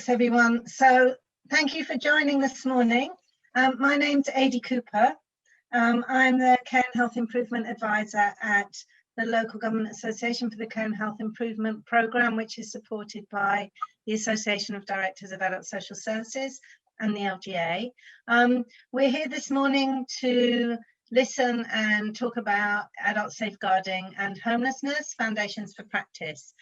Thanks, everyone. So thank you for joining this morning. My name's Adi Cooper. I'm the Care and Health Improvement Advisor at the Local Government Association for the Care and Health Improvement Programme, which is supported by the Association of Directors of Adult Social Services and the LGA. We're here this morning to listen and talk about adult safeguarding and homelessness, foundations for practice.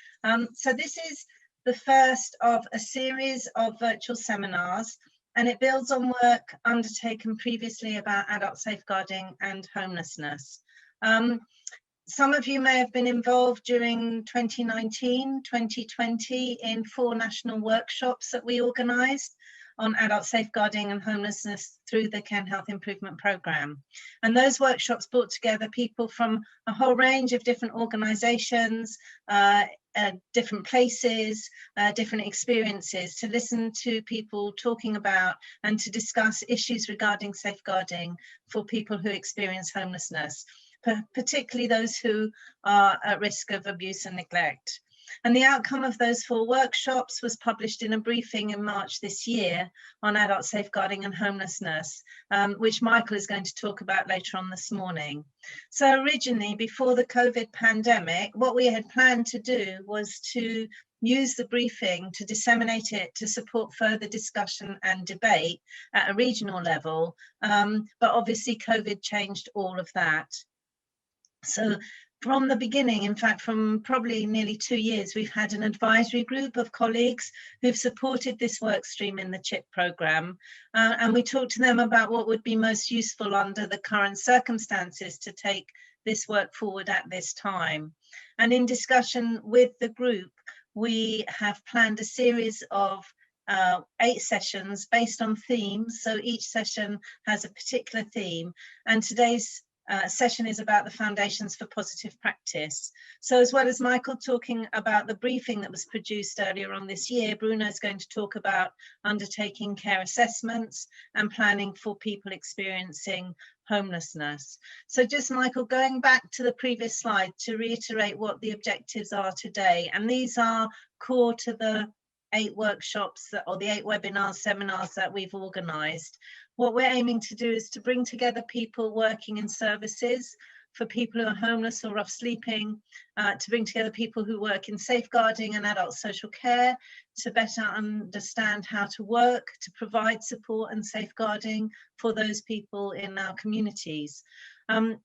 So this is the first of a series of virtual seminars, and it builds on work undertaken previously about adult safeguarding and homelessness. Some of you may have been involved during 2019, 2020 in 4 national workshops that we organised on adult safeguarding and homelessness through the Care and Health Improvement Programme. And those workshops brought together people from a whole range of different organisations, different places, different experiences, to listen to people talking about and to discuss issues regarding safeguarding for people who experience homelessness, particularly those who are at risk of abuse and neglect. And the outcome of those 4 workshops was published in a briefing in March this year on adult safeguarding and homelessness, which Michael is going to talk about later on this morning. So originally, before the COVID pandemic, what we had planned to do was to use the briefing to disseminate it to support further discussion and debate at a regional level, but obviously COVID changed all of that. So from the beginning, in fact, from probably nearly 2 years, we've had an advisory group of colleagues who've supported this work stream in the CHIP programme. And we talked to them about what would be most useful under the current circumstances to take this work forward at this time. And in discussion with the group, we have planned a series of 8 sessions based on themes. So each session has a particular theme. And today's session is about the foundations for positive practice. So as well as Michael talking about the briefing that was produced earlier on this year, Bruno is going to talk about undertaking care assessments and planning for people experiencing homelessness. So just, Michael, going back to the previous slide to reiterate what the objectives are today, and these are core to the 8 workshops or the 8 webinars, seminars that we've organised. What we're aiming to do is to bring together people working in services for people who are homeless or rough sleeping, to bring together people who work in safeguarding and adult social care, to better understand how to work, to provide support and safeguarding for those people in our communities.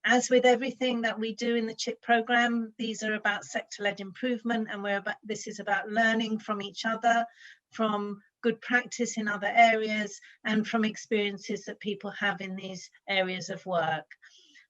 As with everything that we do in the CHIP programme, these are about sector-led improvement, and this is about learning from each other, from good practice in other areas, and from experiences that people have in these areas of work.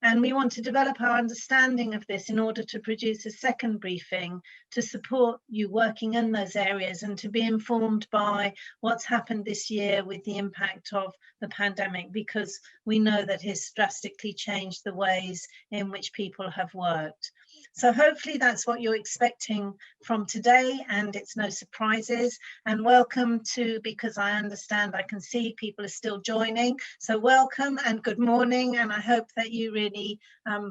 And we want to develop our understanding of this in order to produce a second briefing to support you working in those areas and to be informed by what's happened this year with the impact of the pandemic, because we know that it's drastically changed the ways in which people have worked. So hopefully that's what you're expecting from today, and it's no surprises. And welcome to, because I understand, I can see people are still joining. So welcome and good morning, and I hope that you really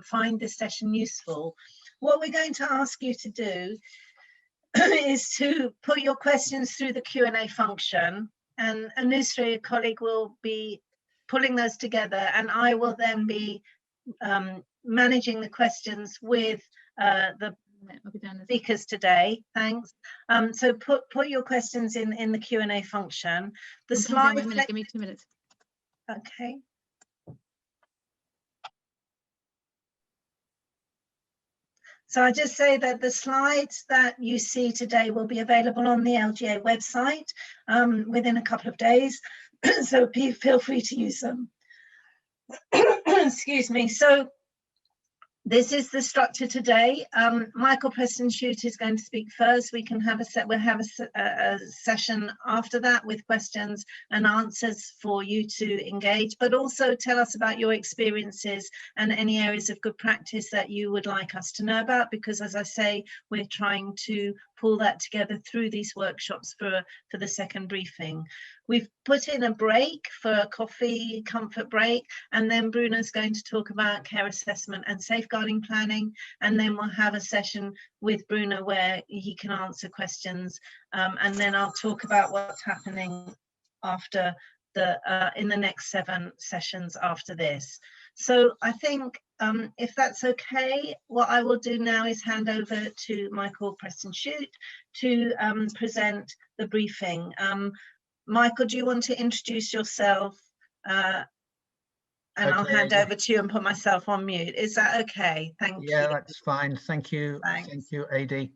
find this session useful. What we're going to ask you to do is to put your questions through the Q&A function, and Anusri, a colleague, will be pulling those together, and I will then be managing the questions with the speakers today. Thanks. So put your questions in the Q&A function. The slide. Give me 2 minutes. Okay. So I just say that the slides that you see today will be available on the LGA website within a couple of days. So feel free to use them. Excuse me. So this is the structure today. Michael Preston-Shute is going to speak first. We'll have a session after that with questions and answers for you to engage, but also tell us about your experiences and any areas of good practice that you would like us to know about, because as I say, we're trying to pull that together through these workshops for the second briefing. We've put in a break for a coffee comfort break, and then Bruno's going to talk about care assessment and safeguarding planning, and then we'll have a session with Bruno where he can answer questions, and then I'll talk about what's happening after in the next 7 sessions after this. So I think if that's okay, what I will do now is hand over to Michael Preston-Shute to present the briefing. Michael, do you want to introduce yourself? And okay. I'll hand over to you and put myself on mute. Is that okay? Thank you. Yeah, that's fine. Thank you. Thanks. Thank you, Adi.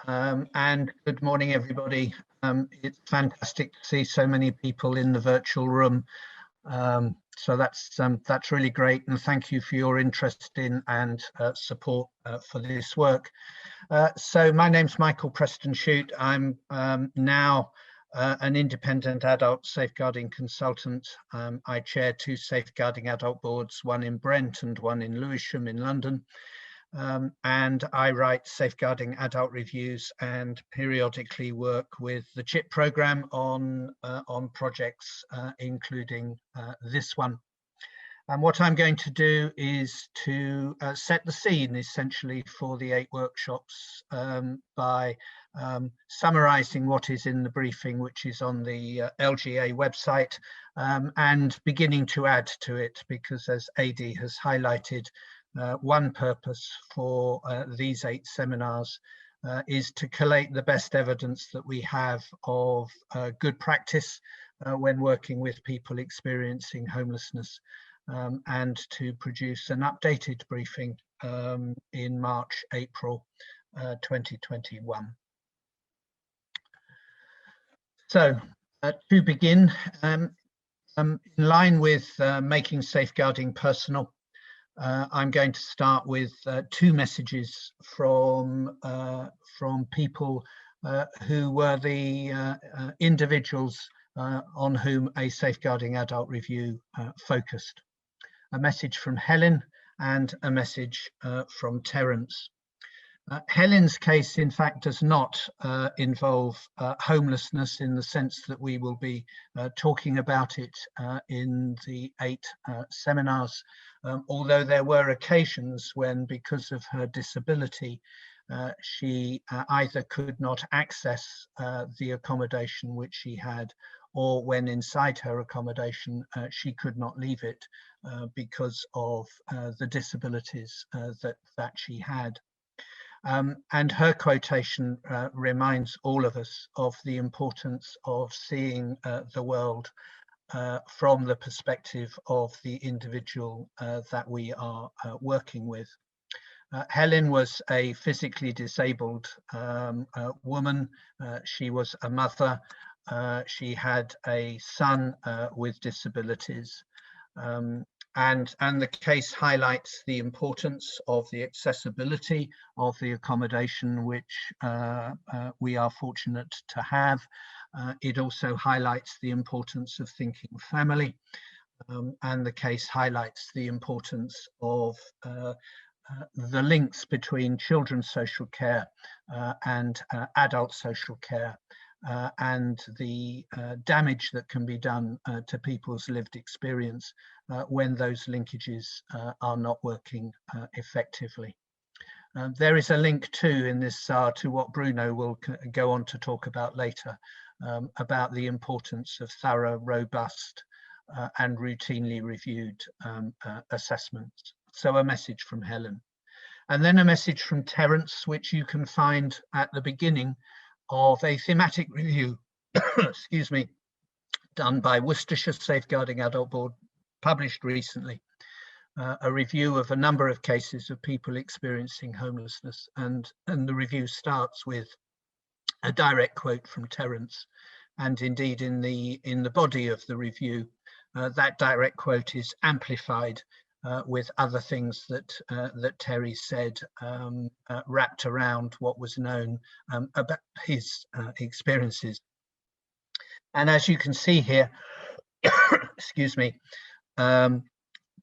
And good morning, everybody. It's fantastic to see so many people in the virtual room. So that's really great, and thank you for your interest in and support for this work. So my name's Michael Preston-Shute. I'm now an independent adult safeguarding consultant. I chair 2 safeguarding adult boards, one in Brent and one in Lewisham in London. And I write safeguarding adult reviews and periodically work with the CHIP programme on projects, including this one. And what I'm going to do is to set the scene essentially for the 8 workshops by summarising what is in the briefing, which is on the LGA website, and beginning to add to it, because as Adi has highlighted, one purpose for these 8 seminars is to collate the best evidence that we have of good practice when working with people experiencing homelessness, and to produce an updated briefing in March, April 2021. So to begin, in line with making safeguarding personal, I'm going to start with 2 messages from people who were the individuals on whom a safeguarding adult review focused. A message from Helen and a message from Terence. Helen's case, in fact, does not involve homelessness in the sense that we will be talking about it in the 8 seminars, although there were occasions when, because of her disability, she either could not access the accommodation which she had, or when inside her accommodation she could not leave it because of the disabilities that she had. And her quotation reminds all of us of the importance of seeing the world from the perspective of the individual that we are working with. Helen was a physically disabled woman. She was a mother. She had a son with disabilities. And the case highlights the importance of the accessibility of the accommodation which we are fortunate to have. It also highlights the importance of thinking family, and the case highlights the importance of the links between children's social care and adult social care, and the damage that can be done to people's lived experience when those linkages are not working effectively. There is a link too in this SAR to what Bruno will go on to talk about later, about the importance of thorough, robust and routinely reviewed assessments. So a message from Helen. And then a message from Terence, which you can find at the beginning of a thematic review, excuse me, done by Worcestershire Safeguarding Adult Board, published recently, a review of a number of cases of people experiencing homelessness, and the review starts with a direct quote from Terence, and indeed in the body of the review, that direct quote is amplified with other things that Terry said, wrapped around what was known about his experiences. And as you can see here, excuse me,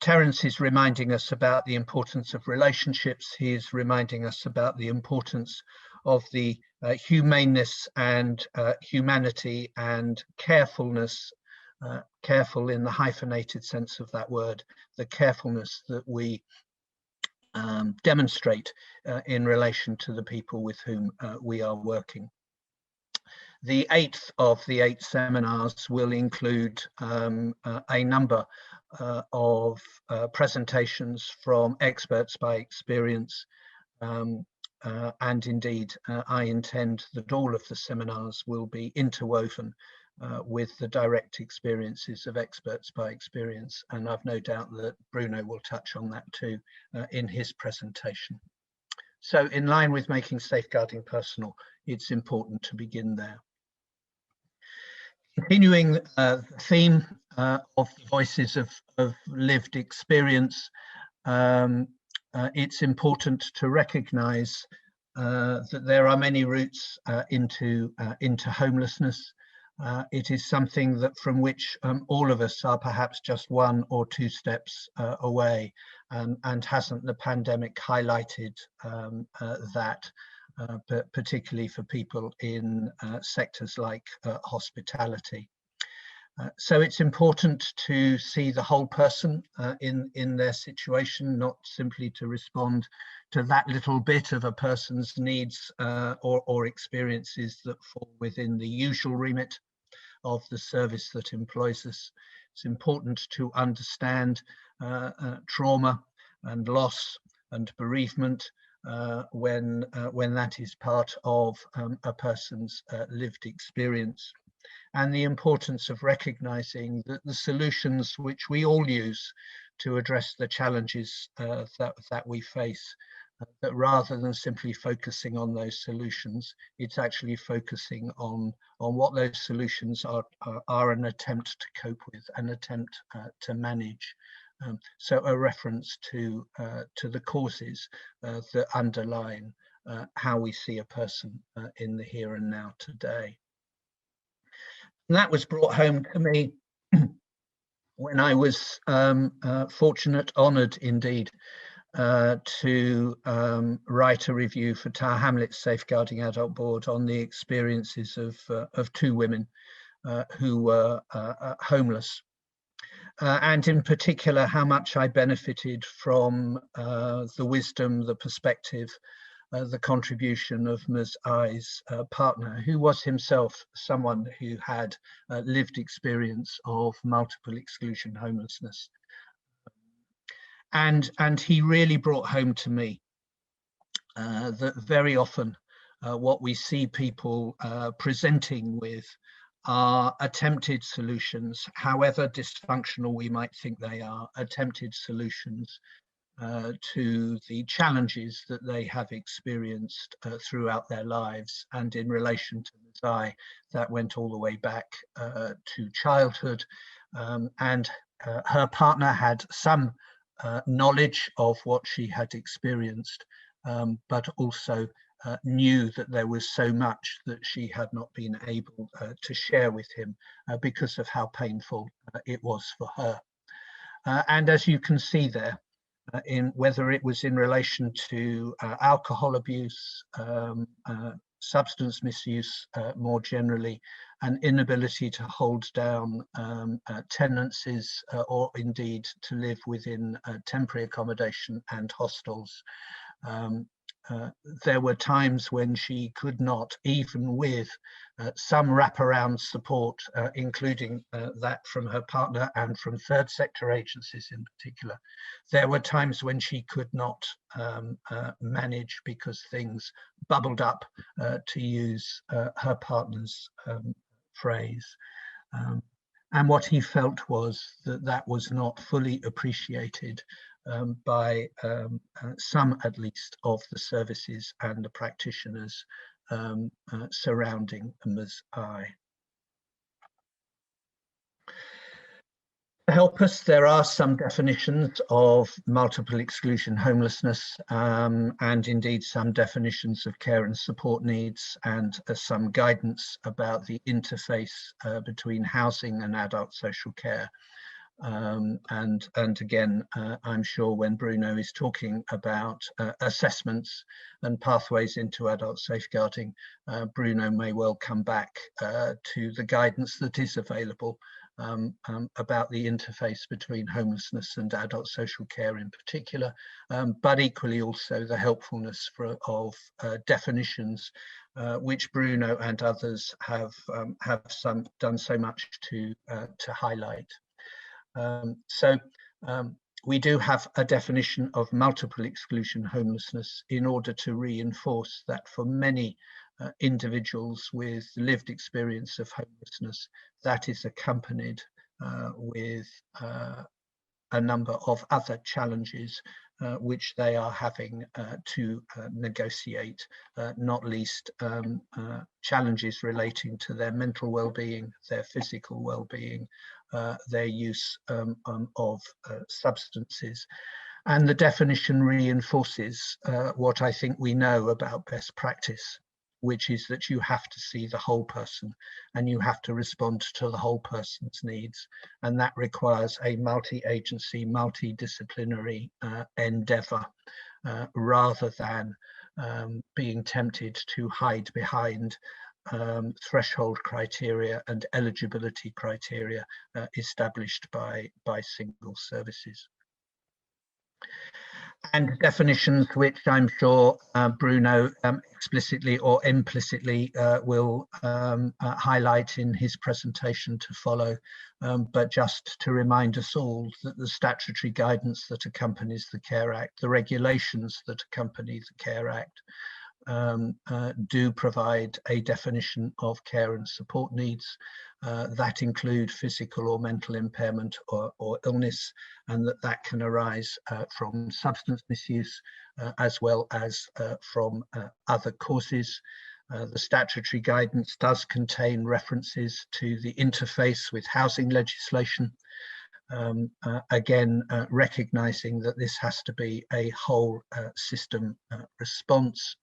Terence is reminding us about the importance of relationships. He is reminding us about the importance of the humaneness and humanity and carefulness, careful in the hyphenated sense of that word, the carefulness that we demonstrate in relation to the people with whom we are working. The 8th of the 8 seminars will include a number of presentations from experts by experience, and indeed I intend that all of the seminars will be interwoven with the direct experiences of experts by experience, and I've no doubt that Bruno will touch on that too in his presentation. So in line with making safeguarding personal, it's important to begin there. Continuing the theme of the voices of lived experience, it's important to recognise that there are many routes into homelessness. It is something that from which all of us are perhaps just 1 or 2 steps away, and hasn't the pandemic highlighted that, but particularly for people in sectors like hospitality. So it's important to see the whole person in their situation, not simply to respond to that little bit of a person's needs or experiences that fall within the usual remit of the service that employs us. It's important to understand trauma and loss and bereavement when that is part of a person's lived experience, and the importance of recognizing that the solutions which we all use to address the challenges that we face, that rather than simply focusing on those solutions, it's actually focusing on what those solutions are an attempt to cope with, an attempt to manage. So a reference to the causes that underline how we see a person in the here and now today. And that was brought home to me when I was fortunate, honoured indeed, to write a review for Tower Hamlets Safeguarding Adult Board on the experiences of 2 women who were homeless. And in particular, how much I benefited from the wisdom, the perspective, the contribution of Ms. I's partner, who was himself someone who had lived experience of multiple exclusion homelessness. And he really brought home to me that very often what we see people presenting with are attempted solutions, however dysfunctional we might think they are, attempted solutions to the challenges that they have experienced throughout their lives. And in relation to Ms. I, that went all the way back to childhood, and her partner had some knowledge of what she had experienced, but also knew that there was so much that she had not been able to share with him because of how painful it was for her. And as you can see there, in whether it was in relation to alcohol abuse, substance misuse more generally, an inability to hold down tenancies, or indeed to live within temporary accommodation and hostels. There were times when she could not, even with some wraparound support, including that from her partner and from third sector agencies in particular, there were times when she could not manage because things bubbled up, to use her partner's phrase. And what he felt was that that was not fully appreciated by some, at least, of the services and the practitioners surrounding Ms. I. To help us, there are some definitions of multiple exclusion homelessness, and indeed some definitions of care and support needs, and some guidance about the interface between housing and adult social care. And again, I'm sure when Bruno is talking about assessments and pathways into adult safeguarding, Bruno may well come back to the guidance that is available about the interface between homelessness and adult social care in particular, but equally also the helpfulness of definitions which Bruno and others have done so much to highlight. We do have a definition of multiple exclusion homelessness in order to reinforce that for many individuals with lived experience of homelessness, that is accompanied with a number of other challenges which they are having to negotiate, not least challenges relating to their mental well-being, their physical well-being, their use of substances. And the definition reinforces what I think we know about best practice, which is that you have to see the whole person and you have to respond to the whole person's needs. And that requires a multi-agency, multidisciplinary endeavour, rather than being tempted to hide behind threshold criteria and eligibility criteria established by single services. And definitions which I'm sure Bruno explicitly or implicitly will highlight in his presentation to follow, but just to remind us all that the statutory guidance that accompanies the Care Act, the regulations that accompany the Care Act, do provide a definition of care and support needs that include physical or mental impairment or illness, and that can arise from substance misuse as well as from other causes. The statutory guidance does contain references to the interface with housing legislation, again recognising that this has to be a whole system response.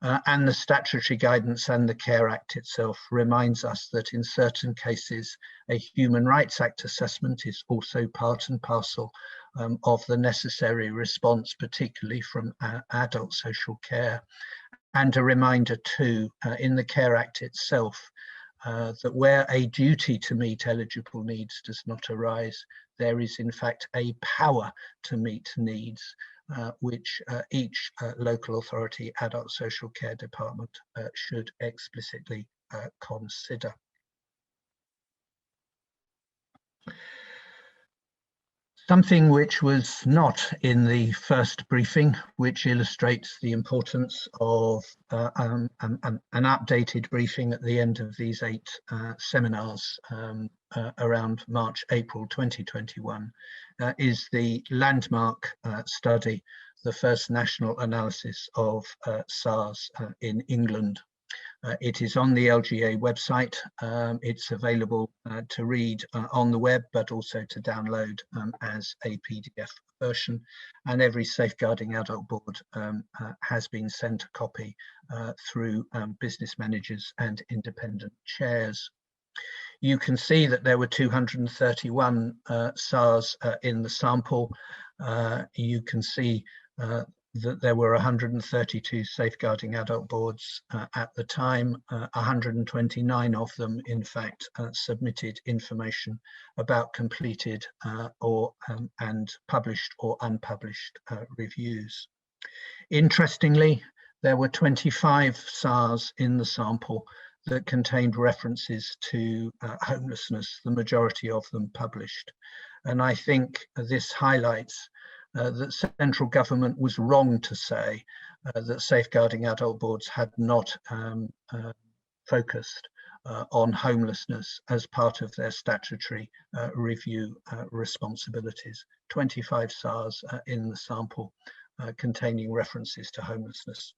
And the statutory guidance and the Care Act itself reminds us that in certain cases a Human Rights Act assessment is also part and parcel of the necessary response, particularly from adult social care. And a reminder too, in the Care Act itself, that where a duty to meet eligible needs does not arise, there is in fact a power to meet needs, which each local authority adult social care department should explicitly consider. Something which was not in the first briefing, which illustrates the importance of an updated briefing at the end of these 8 seminars around March, April 2021, is the landmark study, the first national analysis of SARS in England. It is on the LGA website. It's available to read on the web, but also to download as a PDF version. And every Safeguarding Adult Board has been sent a copy through business managers and independent chairs. You can see that there were 231 SARS in the sample. You can see that there were 132 Safeguarding Adult Boards at the time. 129 of them, in fact, submitted information about completed and published or unpublished reviews. Interestingly, there were 25 SARS in the sample that contained references to homelessness, the majority of them published. And I think this highlights that central government was wrong to say that Safeguarding Adult Boards had not focused on homelessness as part of their statutory review responsibilities. 25 SARS in the sample containing references to homelessness.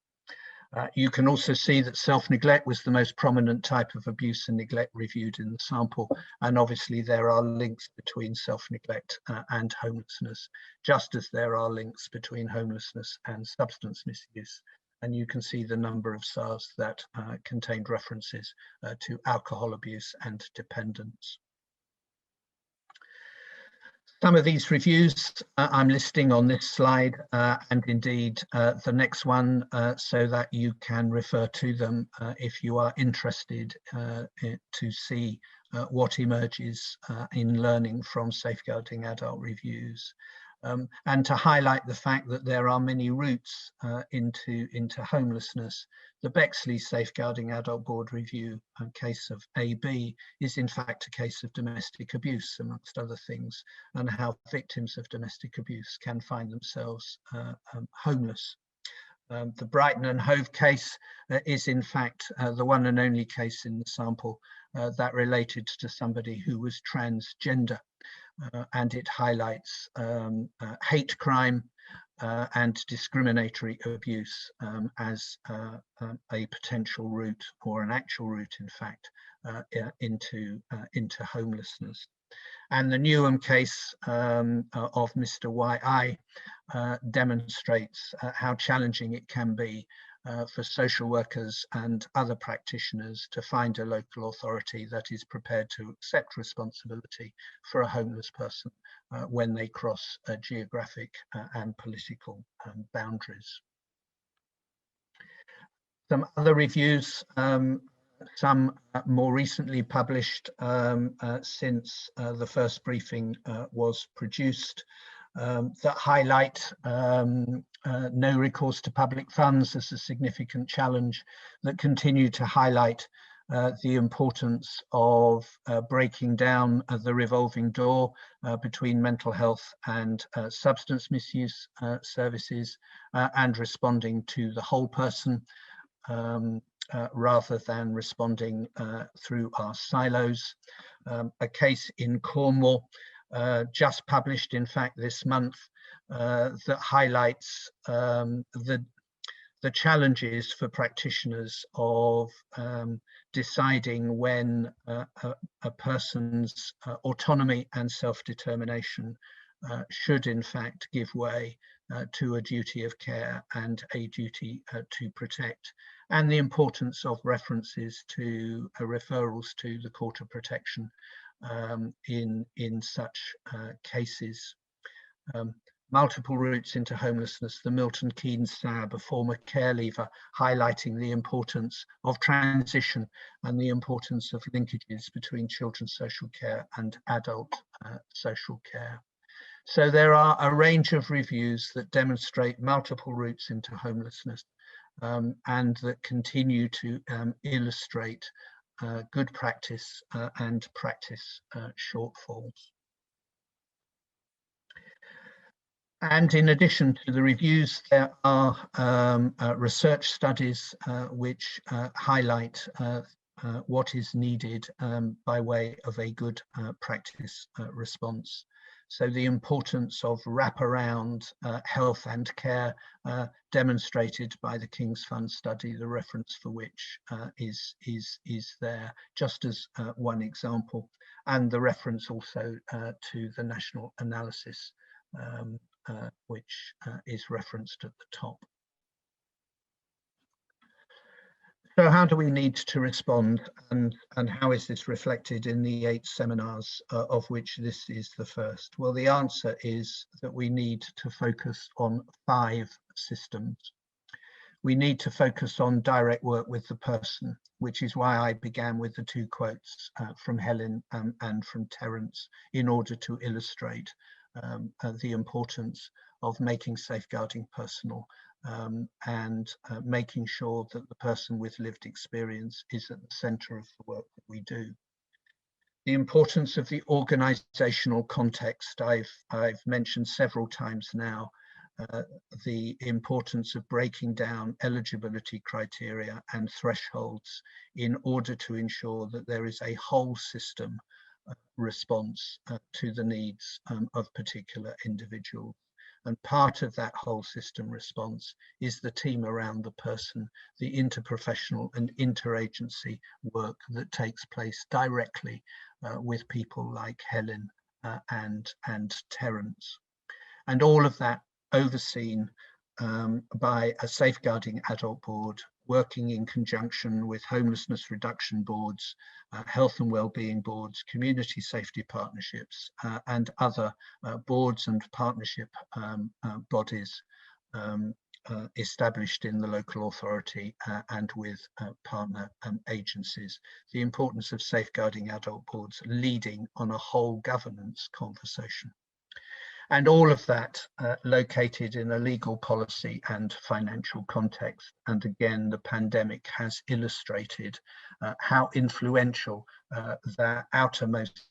You can also see that self-neglect was the most prominent type of abuse and neglect reviewed in the sample, and obviously there are links between self-neglect and homelessness, just as there are links between homelessness and substance misuse. And you can see the number of SARS that contained references to alcohol abuse and dependence. Some of these reviews I'm listing on this slide, and indeed the next one, so that you can refer to them if you are interested to see what emerges in learning from safeguarding adult reviews. And to highlight the fact that there are many routes into homelessness. The Bexley Safeguarding Adult Board Review case of AB is in fact a case of domestic abuse, amongst other things, and how victims of domestic abuse can find themselves homeless. The Brighton and Hove case is in fact the one and only case in the sample that related to somebody who was transgender. And it highlights hate crime and discriminatory abuse as a potential route, or an actual route, in fact, into homelessness. And the Newham case of Mr. Y.I. demonstrates how challenging it can be for social workers and other practitioners to find a local authority that is prepared to accept responsibility for a homeless person when they cross geographic and political boundaries. Some other reviews, some more recently published since the first briefing was produced, that highlight no recourse to public funds as a significant challenge, that continue to highlight the importance of breaking down the revolving door between mental health and substance misuse services, and responding to the whole person rather than responding through our silos. A case in Cornwall just published, in fact, this month, that highlights the challenges for practitioners of deciding when a person's autonomy and self-determination should in fact give way to a duty of care and a duty to protect, and the importance of references to referrals to the Court of Protection in such cases. Multiple routes into homelessness, the Milton Keynes Sab, a former care leaver, highlighting the importance of transition and the importance of linkages between children's social care and adult social care. So there are a range of reviews that demonstrate multiple routes into homelessness and that continue to illustrate good practice and practice shortfalls. And in addition to the reviews, there are research studies which highlight what is needed by way of a good practice response. So the importance of wraparound health and care demonstrated by the King's Fund study, the reference for which is there, just as one example, and the reference also to the national analysis which is referenced at the top. So how do we need to respond, and how is this reflected in the 8 seminars, of which this is the first? Well, the answer is that we need to focus on 5 systems. We need to focus on direct work with the person, which is why I began with the 2 quotes from Helen and from Terence, in order to illustrate the importance of making safeguarding personal and making sure that the person with lived experience is at the centre of the work that we do. The importance of the organisational context, I've mentioned several times now, the importance of breaking down eligibility criteria and thresholds in order to ensure that there is a whole system response to the needs of particular individuals. And part of that whole system response is the team around the person, the interprofessional and interagency work that takes place directly with people like Helen and Terence. And all of that overseen by a safeguarding adult board working in conjunction with homelessness reduction boards, health and wellbeing boards, community safety partnerships, and other boards and partnership bodies established in the local authority and with partner agencies. The importance of safeguarding adult boards leading on a whole governance conversation. And all of that located in a legal policy and financial context. And again, the pandemic has illustrated how influential that outermost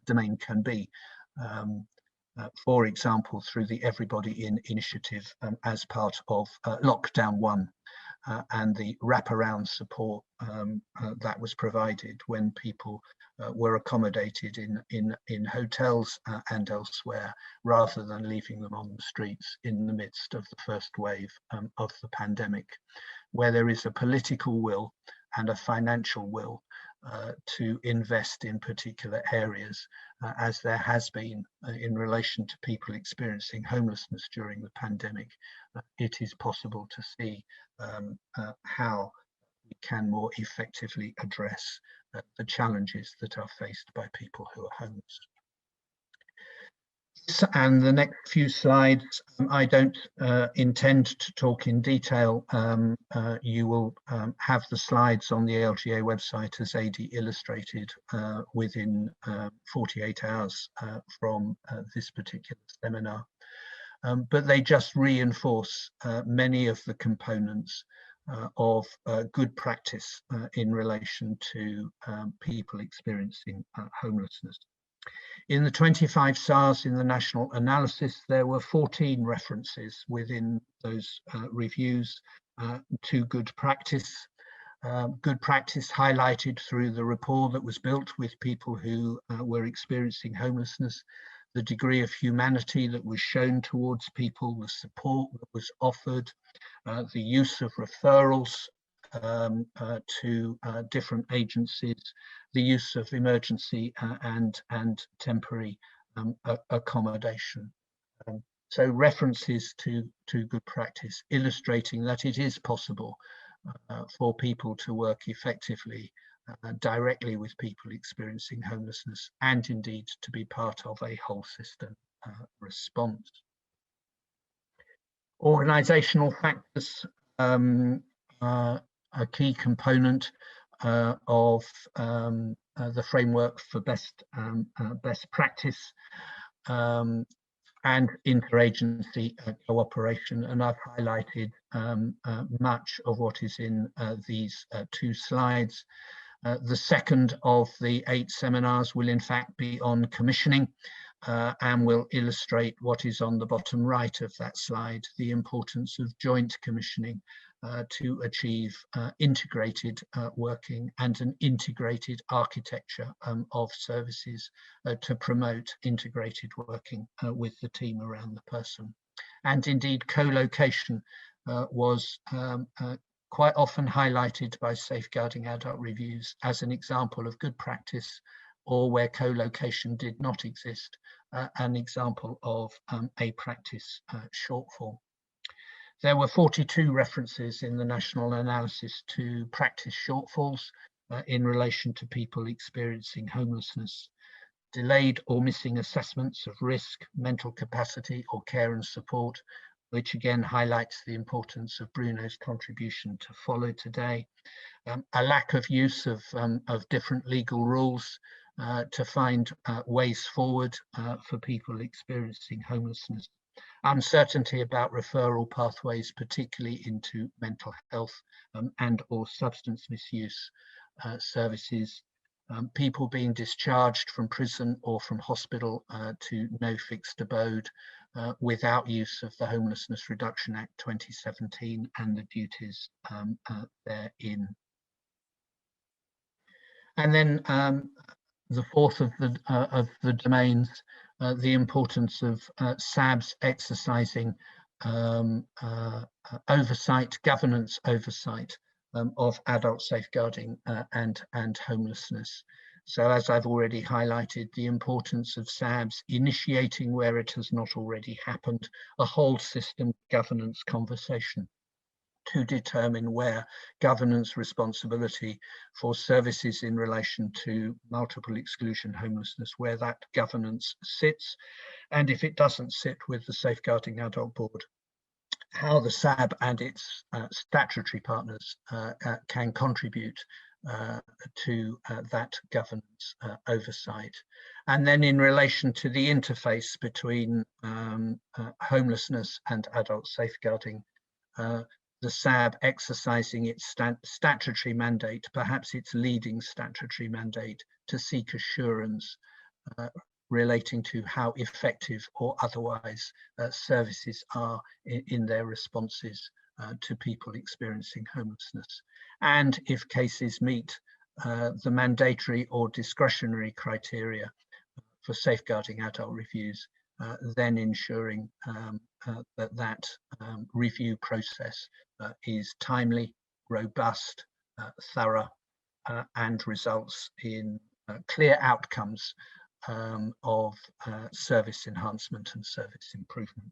domain can be. For example, through the Everybody In initiative as part of Lockdown 1 and the wraparound support that was provided when people were accommodated in hotels and elsewhere, rather than leaving them on the streets in the midst of the first wave of the pandemic, where there is a political will and a financial will to invest in particular areas, as there has been in relation to people experiencing homelessness during the pandemic. It is possible to see how we can more effectively address the challenges that are faced by people who are homeless. And the next few slides, I don't intend to talk in detail. You will have the slides on the LGA website as AD illustrated within 48 hours from this particular seminar. But they just reinforce many of the components of good practice in relation to people experiencing homelessness. In the 25 SARs in the national analysis, there were 14 references within those reviews to good practice. Good practice highlighted through the rapport that was built with people who were experiencing homelessness, the degree of humanity that was shown towards people, the support that was offered, the use of referrals to different agencies, the use of emergency and temporary accommodation. So references to good practice, illustrating that it is possible for people to work effectively directly with people experiencing homelessness, and indeed to be part of a whole system response. Organisational factors, a key component of the framework for best practice and interagency cooperation, and I've highlighted much of what is in these two slides. The second of the 8 seminars will in fact be on commissioning and will illustrate what is on the bottom right of that slide, the importance of joint commissioning to achieve integrated working and an integrated architecture of services to promote integrated working with the team around the person. And indeed, co-location was quite often highlighted by safeguarding adult reviews as an example of good practice, or where co-location did not exist, an example of a practice shortfall. There were 42 references in the national analysis to practice shortfalls in relation to people experiencing homelessness, delayed or missing assessments of risk, mental capacity, or care and support, which again highlights the importance of Bruno's contribution to follow today. A lack of use of different legal rules to find ways forward for people experiencing homelessness. Uncertainty about referral pathways, particularly into mental health and or substance misuse services. People being discharged from prison or from hospital to no fixed abode without use of the Homelessness Reduction Act 2017 and the duties therein. And then the fourth of the domains, the importance of SABs exercising oversight, governance oversight of adult safeguarding and homelessness. So as I've already highlighted, the importance of SABs initiating where it has not already happened, a whole system governance conversation to determine where governance responsibility for services in relation to multiple exclusion homelessness, where that governance sits, and if it doesn't sit with the Safeguarding Adult Board, how the SAB and its statutory partners can contribute to that governance oversight. And then in relation to the interface between homelessness and adult safeguarding, the SAB exercising its statutory mandate, perhaps its leading statutory mandate, to seek assurance relating to how effective or otherwise services are in their responses to people experiencing homelessness. And if cases meet the mandatory or discretionary criteria for safeguarding adult reviews, then ensuring that review process is timely, robust, thorough, and results in clear outcomes of service enhancement and service improvement.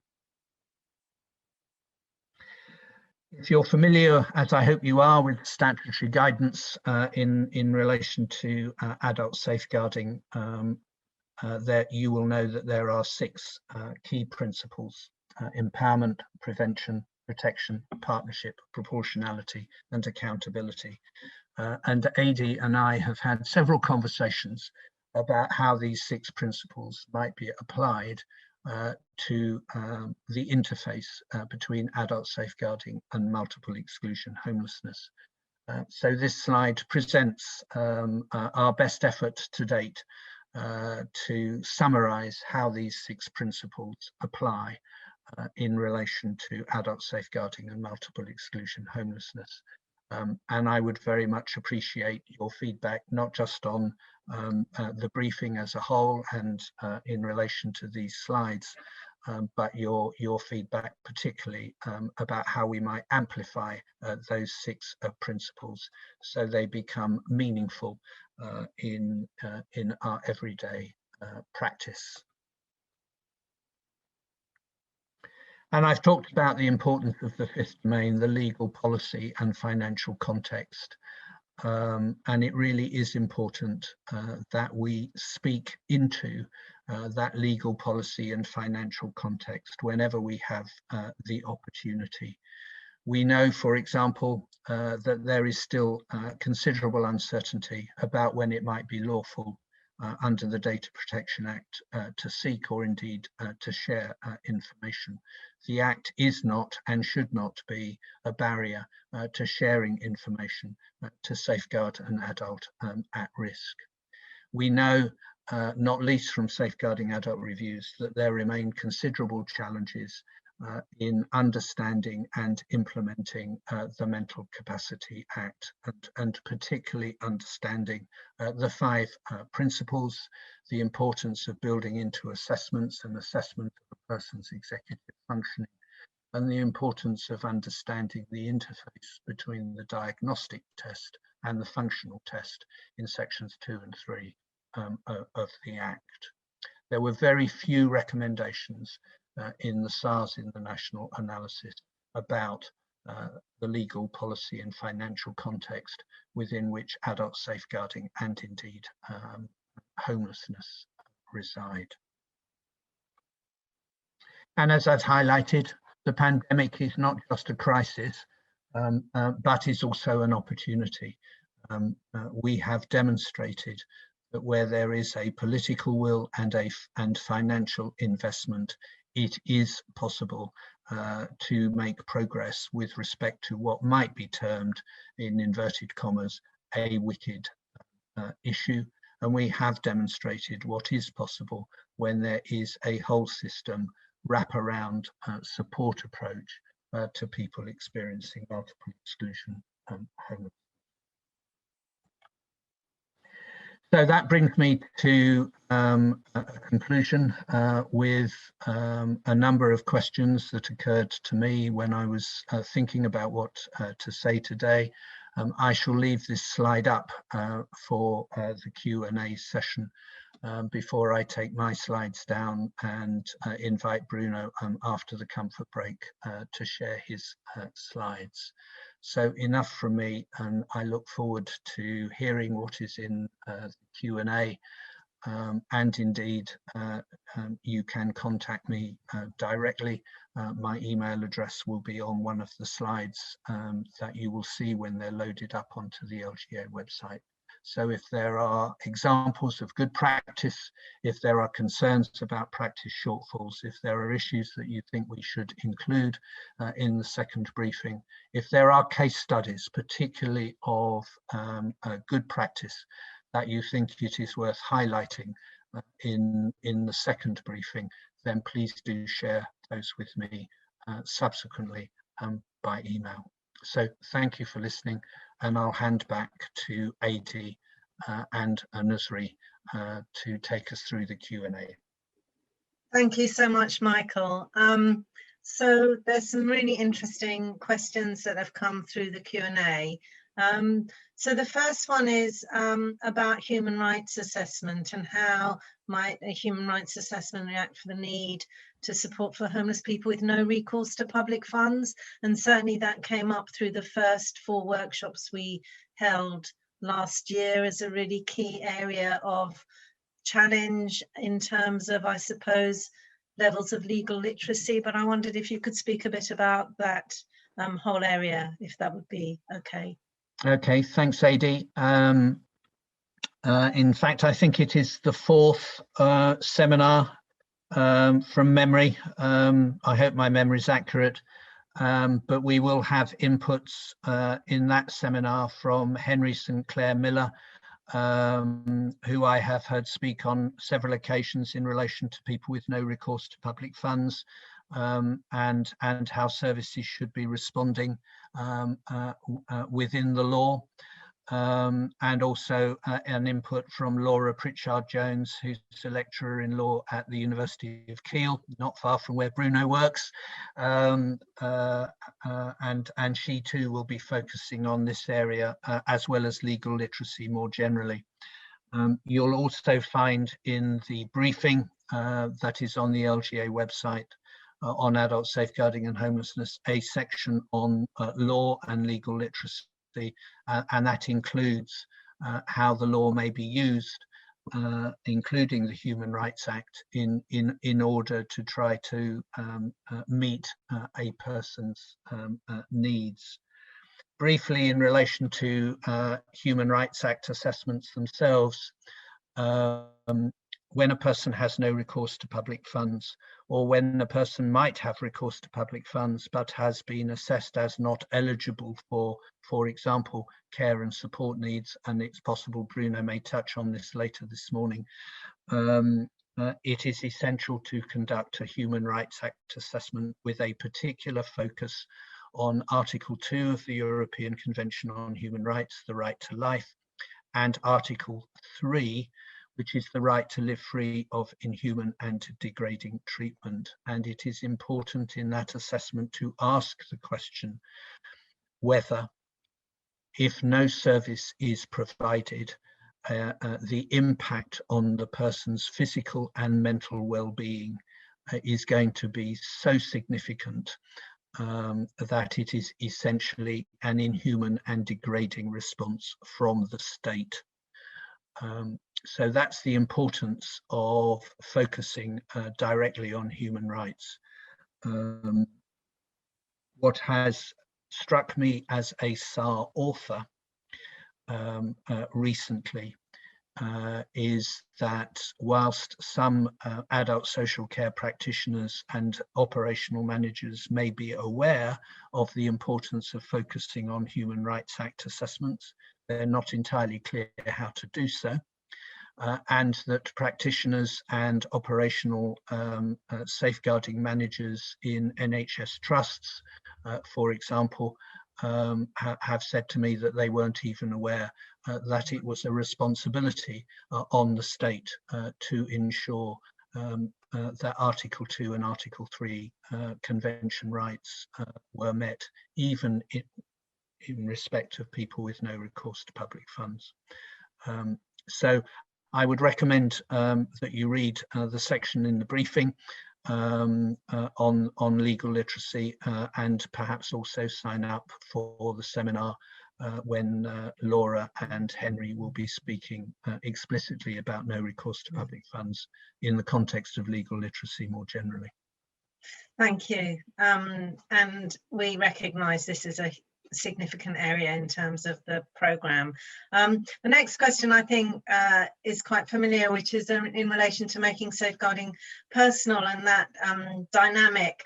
If you're familiar, as I hope you are, with statutory guidance in relation to adult safeguarding, that you will know that there are 6 key principles: empowerment, prevention, protection, partnership, proportionality, and accountability. And Adi and I have had several conversations about how these 6 principles might be applied to the interface between adult safeguarding and multiple exclusion homelessness. So this slide presents our best effort to date to summarize how these 6 principles apply in relation to adult safeguarding and multiple exclusion homelessness. And I would very much appreciate your feedback, not just on the briefing as a whole and in relation to these slides, but your feedback particularly about how we might amplify those 6 principles so they become meaningful in our everyday practice. And I've talked about the importance of the 5th domain, the legal, policy and financial context. And it really is important that we speak into that legal, policy and financial context whenever we have the opportunity. We know, for example, that there is still considerable uncertainty about when it might be lawful under the Data Protection Act to seek or indeed to share information. The Act is not and should not be a barrier to sharing information to safeguard an adult at risk. We know, not least from safeguarding adult reviews, that there remain considerable challenges in understanding and implementing the Mental Capacity Act, and particularly understanding the 5 principles, the importance of building into assessments and assessment of a person's executive functioning, and the importance of understanding the interface between the diagnostic test and the functional test in sections 2 and 3 of the Act. There were very few recommendations in the SARS international analysis about the legal, policy and financial context within which adult safeguarding and indeed homelessness reside. And as I've highlighted, the pandemic is not just a crisis, but is also an opportunity. We have demonstrated that where there is a political will and financial investment, it is possible to make progress with respect to what might be termed, in inverted commas, a wicked issue. And we have demonstrated what is possible when there is a whole system wraparound support approach to people experiencing multiple exclusion homelessness. So that brings me to a conclusion with a number of questions that occurred to me when I was thinking about what to say today. I shall leave this slide up for the Q&A session before I take my slides down and invite Bruno after the comfort break to share his slides. So enough from me, and I look forward to hearing what is in the Q&A. And indeed, you can contact me directly. My email address will be on one of the slides that you will see when they're loaded up onto the LGA website. So if there are examples of good practice, if there are concerns about practice shortfalls, if there are issues that you think we should include in the second briefing, if there are case studies, particularly of good practice, that you think it is worth highlighting in the second briefing, then please do share those with me subsequently by email. So thank you for listening, and I'll hand back to AD and Nusri to take us through the Q&A. Thank you so much, Michael. So there's some really interesting questions that have come through the Q&A. So the first one is about human rights assessment, and how might a human rights assessment react for the need to support for homeless people with no recourse to public funds. And certainly that came up through the first 4 workshops we held last year as a really key area of challenge in terms of, I suppose, levels of legal literacy. But I wondered if you could speak a bit about that whole area, if that would be okay. Okay, thanks, AD. In fact, I think it is the 4th seminar from memory. I hope my memory is accurate, but we will have inputs in that seminar from Henry St. Clair Miller, who I have heard speak on several occasions in relation to people with no recourse to public funds, and how services should be responding within the law. And also an input from Laura Pritchard-Jones, who's a lecturer in law at the University of Kiel, not far from where Bruno works. And she too will be focusing on this area, as well as legal literacy more generally. You'll also find in the briefing that is on the LGA website on adult safeguarding and homelessness, a section on law and legal literacy. And that includes how the law may be used, including the Human Rights Act, in order to try to meet a person's needs. Briefly, in relation to Human Rights Act assessments themselves, when a person has no recourse to public funds, or when a person might have recourse to public funds but has been assessed as not eligible for example, care and support needs, and it's possible Bruno may touch on this later this morning, it is essential to conduct a Human Rights Act assessment with a particular focus on Article 2 of the European Convention on Human Rights, the right to life, and Article 3, which is the right to live free of inhuman and degrading treatment. And it is important in that assessment to ask the question whether, if no service is provided, the impact on the person's physical and mental well-being is going to be so significant that it is essentially an inhuman and degrading response from the state. So that's the importance of focusing directly on human rights. What has struck me as a SAR author recently is that whilst some adult social care practitioners and operational managers may be aware of the importance of focusing on Human Rights Act assessments, they're not entirely clear how to do so. And that practitioners and operational safeguarding managers in NHS trusts, for example, have said to me that they weren't even aware that it was a responsibility on the state to ensure that Article 2 and Article 3 convention rights were met, even in respect of people with no recourse to public funds. So I would recommend that you read the section in the briefing on legal literacy, and perhaps also sign up for the seminar when Laura and Henry will be speaking explicitly about no recourse to public funds in the context of legal literacy more generally. Thank you. And we recognise this as a significant area in terms of the programme. The next question, I think, is quite familiar, which is in relation to making safeguarding personal and that dynamic.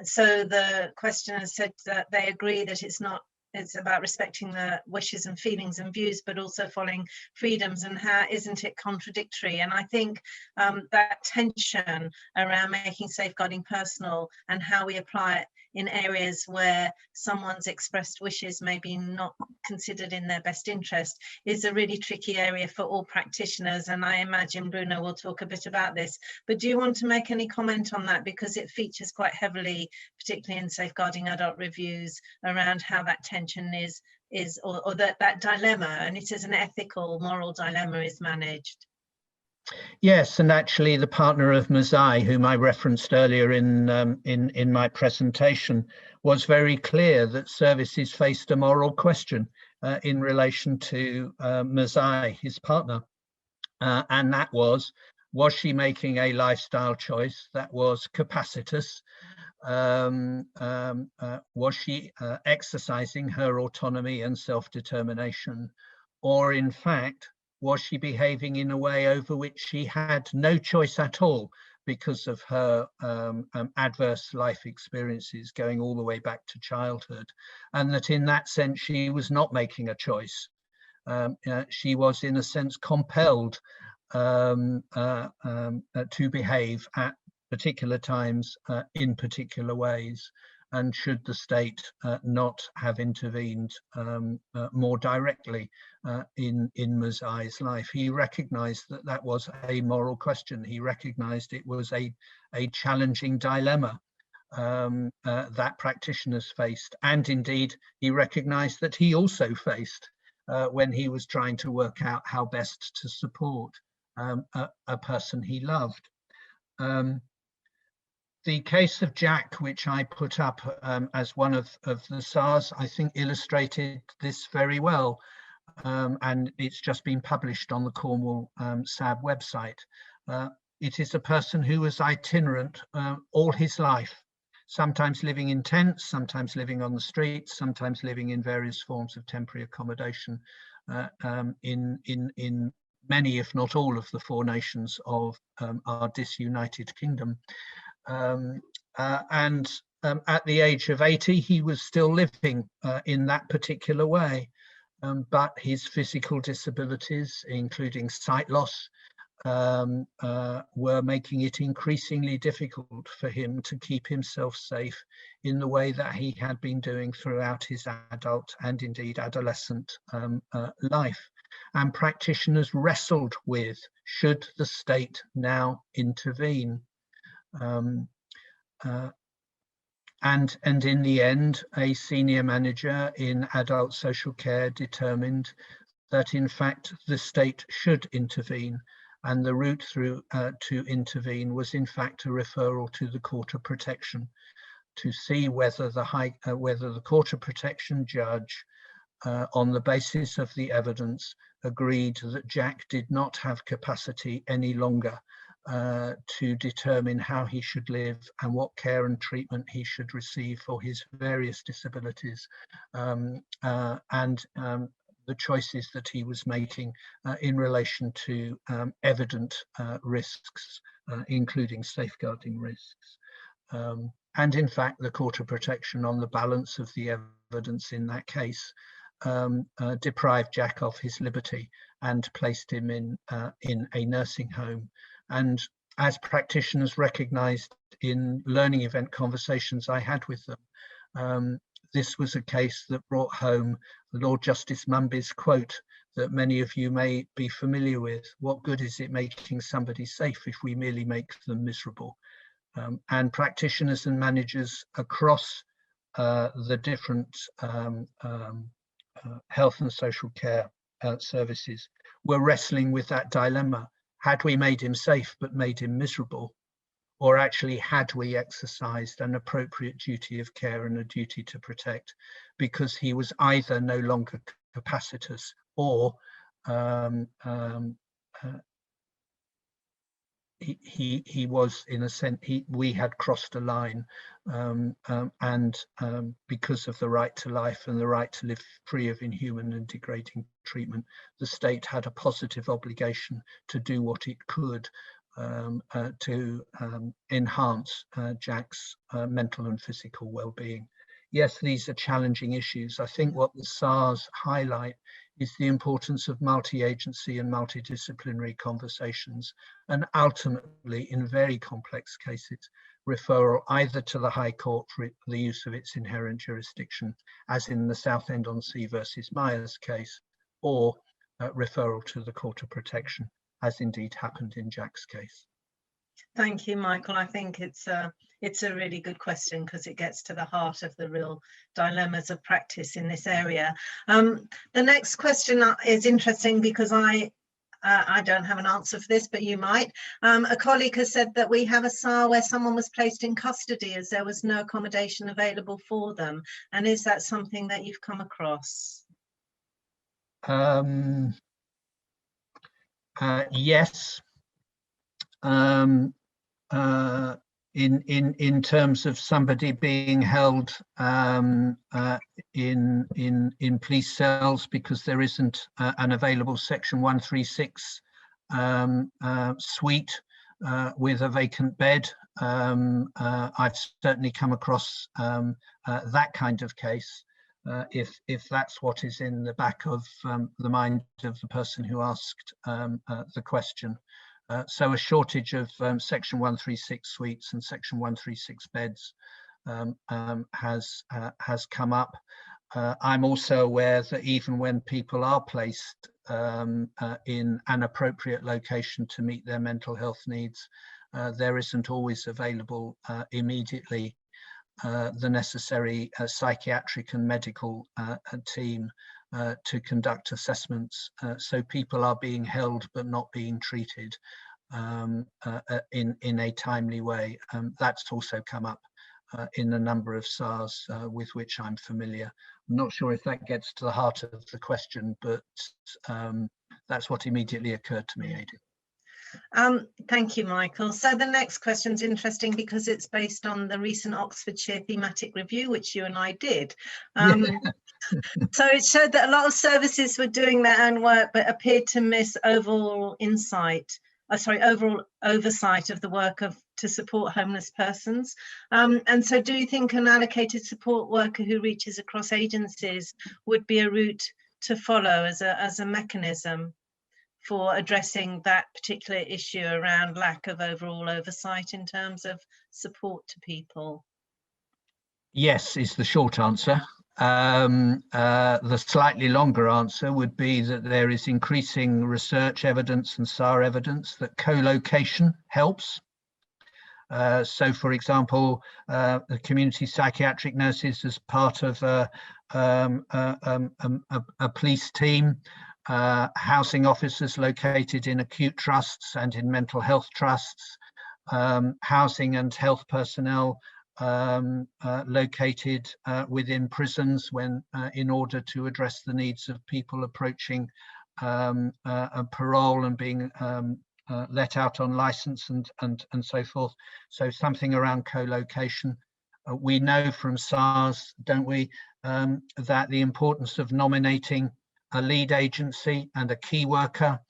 So the questioner said that they agree that it's about respecting the wishes and feelings and views, but also following freedoms, and how isn't it contradictory? And I think that tension around making safeguarding personal and how we apply it in areas where someone's expressed wishes may be not considered in their best interest is a really tricky area for all practitioners. And I imagine Bruno will talk a bit about this, but do you want to make any comment on that? Because it features quite heavily, particularly in safeguarding adult reviews, around how that tension is or that dilemma, and it is an ethical, moral dilemma, is managed. Yes, and actually the partner of Mazai, whom I referenced earlier in my presentation, was very clear that services faced a moral question in relation to Mazai, his partner, and that was she making a lifestyle choice that was capacitous? Was she exercising her autonomy and self-determination, or in fact was she behaving in a way over which she had no choice at all because of her adverse life experiences going all the way back to childhood, and that in that sense she was not making a choice. She was in a sense compelled to behave at particular times in particular ways, and should the state not have intervened more directly in Mazai's life. He recognized that that was a moral question. He recognized it was a challenging dilemma that practitioners faced, and indeed he recognized that he also faced when he was trying to work out how best to support a person he loved. The case of Jack, which I put up as one of the SARs, I think illustrated this very well, and it's just been published on the Cornwall SAB website. It is a person who was itinerant all his life, sometimes living in tents, sometimes living on the streets, sometimes living in various forms of temporary accommodation in many, if not all, of the 4 nations of our disunited kingdom. And at the age of 80, he was still living in that particular way, but his physical disabilities, including sight loss, were making it increasingly difficult for him to keep himself safe in the way that he had been doing throughout his adult and indeed adolescent life. And practitioners wrestled with, should the state now intervene? And in the end, a senior manager in adult social care determined that in fact the state should intervene, and the route through to intervene was in fact a referral to the Court of Protection to see whether the Court of Protection judge, on the basis of the evidence, agreed that Jack did not have capacity any longer to determine how he should live and what care and treatment he should receive for his various disabilities, and the choices that he was making in relation to evident risks, including safeguarding risks. And in fact, the Court of Protection, on the balance of the evidence in that case, deprived Jack of his liberty and placed him in a nursing home. And as practitioners recognised in learning event conversations I had with them, this was a case that brought home Lord Justice Mumby's quote that many of you may be familiar with: what good is it making somebody safe if we merely make them miserable? And practitioners and managers across the different health and social care services were wrestling with that dilemma. Had we made him safe but made him miserable? Or actually, had we exercised an appropriate duty of care and a duty to protect, because he was either no longer capacitous or he was, in a sense, we had crossed a line, and because of the right to life and the right to live free of inhuman and degrading treatment, the state had a positive obligation to do what it could to enhance Jack's mental and physical well-being. Yes, these are challenging issues. I think what the SARS highlight is the importance of multi-agency and multidisciplinary conversations, and ultimately, in very complex cases, referral either to the High Court for the use of its inherent jurisdiction, as in the Southend-on-Sea versus Myers case, or referral to the Court of Protection, as indeed happened in Jack's case. Thank you, Michael. I think it's a really good question, because it gets to the heart of the real dilemmas of practice in this area. The next question is interesting, because I don't have an answer for this, but you might. A colleague has said that we have a SAR where someone was placed in custody as there was no accommodation available for them. And is that something that you've come across? Yes. In terms of somebody being held in police cells because there isn't an available Section 136 suite with a vacant bed. I've certainly come across that kind of case, if that's what is in the back of the mind of the person who asked the question. So a shortage of Section 136 suites and Section 136 beds has come up. I'm also aware that even when people are placed in an appropriate location to meet their mental health needs, there isn't always available immediately the necessary psychiatric and medical team to conduct assessments. So people are being held but not being treated in a timely way. That's also come up in a number of SARs with which I'm familiar. I'm not sure if that gets to the heart of the question, but that's what immediately occurred to me, Adi. Thank you, Michael. So the next question is interesting because it's based on the recent Oxfordshire thematic review, which you and I did. So it showed that a lot of services were doing their own work, but appeared to miss overall overall oversight of the work to support homeless persons. And so do you think an allocated support worker who reaches across agencies would be a route to follow as a mechanism for addressing that particular issue around lack of overall oversight in terms of support to people? Yes, is the short answer. The slightly longer answer would be that there is increasing research evidence and SAR evidence that co-location helps. So, for example, the community psychiatric nurses as part of a police team, housing officers located in acute trusts and in mental health trusts, housing and health personnel located within prisons when in order to address the needs of people approaching a parole and being let out on license and so forth. So something around co-location. We know from SARS, don't we, that the importance of nominating a lead agency and a key worker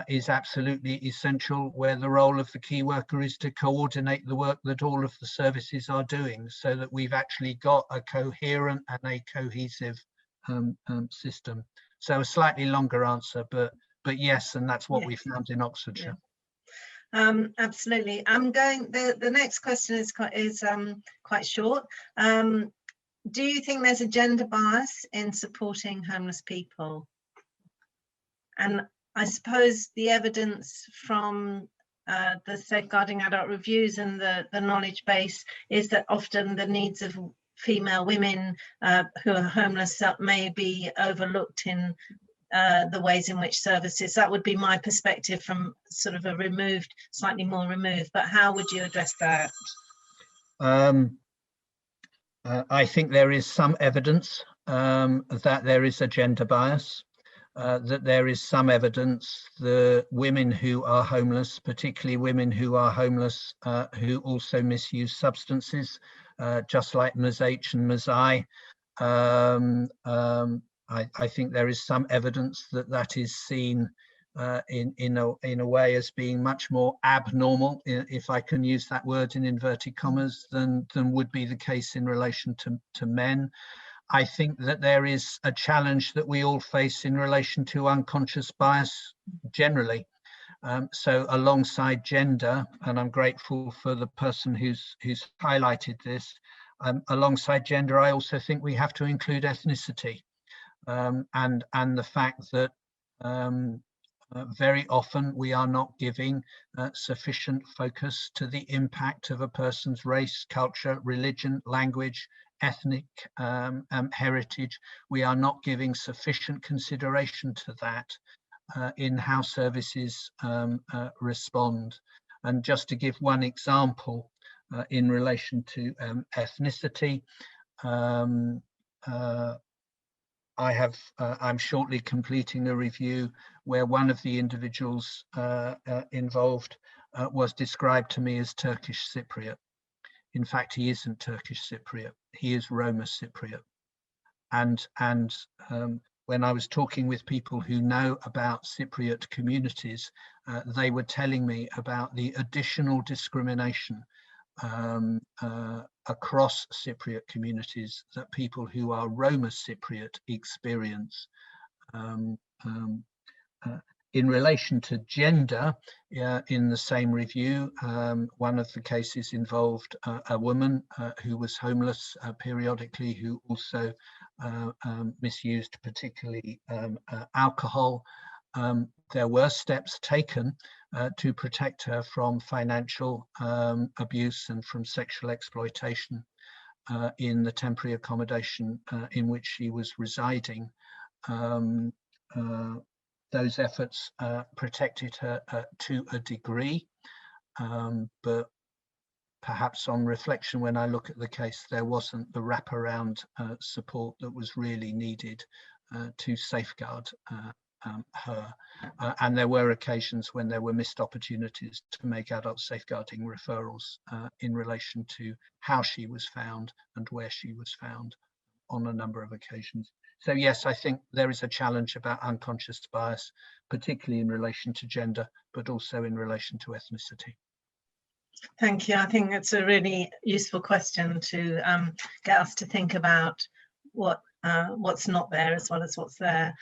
is absolutely essential, where the role of the key worker is to coordinate the work that all of the services are doing, so that we've actually got a coherent and a cohesive system. So a slightly longer answer, but yes, and that's what we found in Oxfordshire. Yeah. Absolutely. The next question is quite short. Do you think there's a gender bias in supporting homeless people? And I suppose the evidence from the Safeguarding Adult Reviews and the knowledge base is that often the needs of female women who are homeless may be overlooked in the ways in which services, that would be my perspective from sort of a removed, slightly more removed, but how would you address that? I think there is some evidence that there is a gender bias, that there is some evidence that women who are homeless, particularly women who are homeless, who also misuse substances, just like Ms. H and Ms. I, I think there is some evidence that that is seen in a way as being much more abnormal, if I can use that word in inverted commas, than would be the case in relation to men. I think that there is a challenge that we all face in relation to unconscious bias generally. So alongside gender, and I'm grateful for the person who's highlighted this, alongside gender, I also think we have to include ethnicity, and the fact that very often we are not giving sufficient focus to the impact of a person's race, culture, religion, language, ethnic heritage. We are not giving sufficient consideration to that in how services respond. And just to give one example in relation to ethnicity, I'm shortly completing a review where one of the individuals involved was described to me as Turkish Cypriot. In fact, he isn't Turkish Cypriot, he is Roma Cypriot. And when I was talking with people who know about Cypriot communities, they were telling me about the additional discrimination across Cypriot communities that people who are Roma Cypriot experience. In relation to gender, in the same review, one of the cases involved a woman who was homeless periodically, who also misused particularly alcohol. There were steps taken to protect her from financial abuse and from sexual exploitation in the temporary accommodation in which she was residing. Those efforts protected her to a degree, but perhaps on reflection, when I look at the case, there wasn't the wraparound support that was really needed to safeguard her. And there were occasions when there were missed opportunities to make adult safeguarding referrals in relation to how she was found and where she was found on a number of occasions. So yes, I think there is a challenge about unconscious bias, particularly in relation to gender, but also in relation to ethnicity. Thank you. I think it's a really useful question to get us to think about what's not there as well as what's there.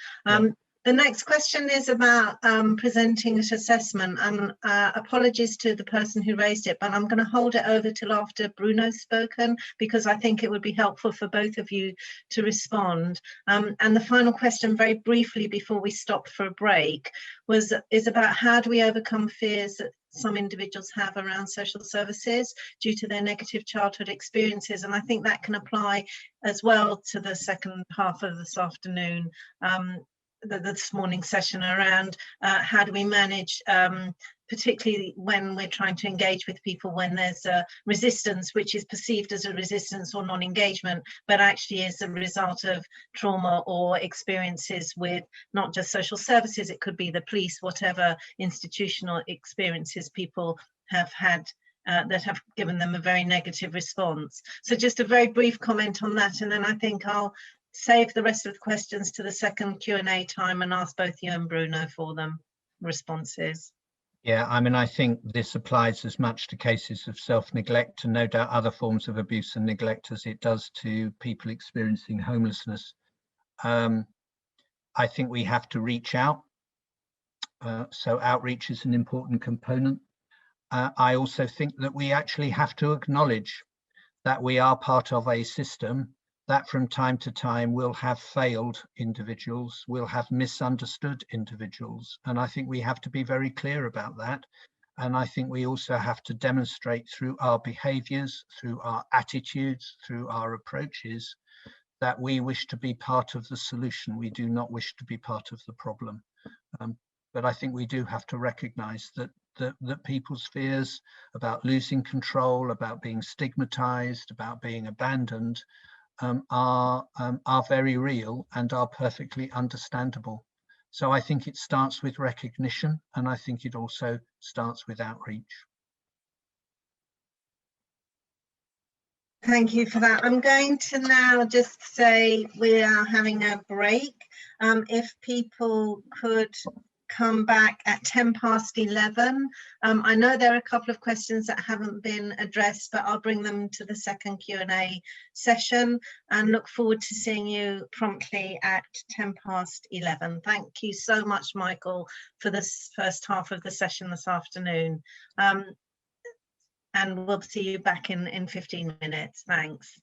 The next question is about presenting an assessment, and apologies to the person who raised it, but I'm going to hold it over till after Bruno's spoken, because I think it would be helpful for both of you to respond. And the final question, very briefly before we stop for a break, is about how do we overcome fears that some individuals have around social services due to their negative childhood experiences. And I think that can apply as well to the second half of this afternoon, this morning session, around how do we manage, particularly when we're trying to engage with people when there's a resistance, which is perceived as a resistance or non-engagement, but actually is a result of trauma or experiences with not just social services, it could be the police, whatever institutional experiences people have had that have given them a very negative response. So just a very brief comment on that, and then I think I'll save the rest of the questions to the second Q&A time and ask both you and Bruno for them responses. Yeah, I mean, I think this applies as much to cases of self-neglect and no doubt other forms of abuse and neglect as it does to people experiencing homelessness. I think we have to reach out. So outreach is an important component. I also think that we actually have to acknowledge that we are part of a system that from time to time will have failed individuals, will have misunderstood individuals. And I think we have to be very clear about that. And I think we also have to demonstrate through our behaviors, through our attitudes, through our approaches, that we wish to be part of the solution. We do not wish to be part of the problem. But I think we do have to recognise that people's fears about losing control, about being stigmatised, about being abandoned, are very real and are perfectly understandable. So I think it starts with recognition, and I think it also starts with outreach. Thank you for that. I'm going to now just say we are having a break. If people could come back at 11:10. I know there are a couple of questions that haven't been addressed, but I'll bring them to the second Q&A session and look forward to seeing you promptly at 11:10. Thank you so much, Michael, for this first half of the session this afternoon. And we'll see you back in 15 minutes. Thanks.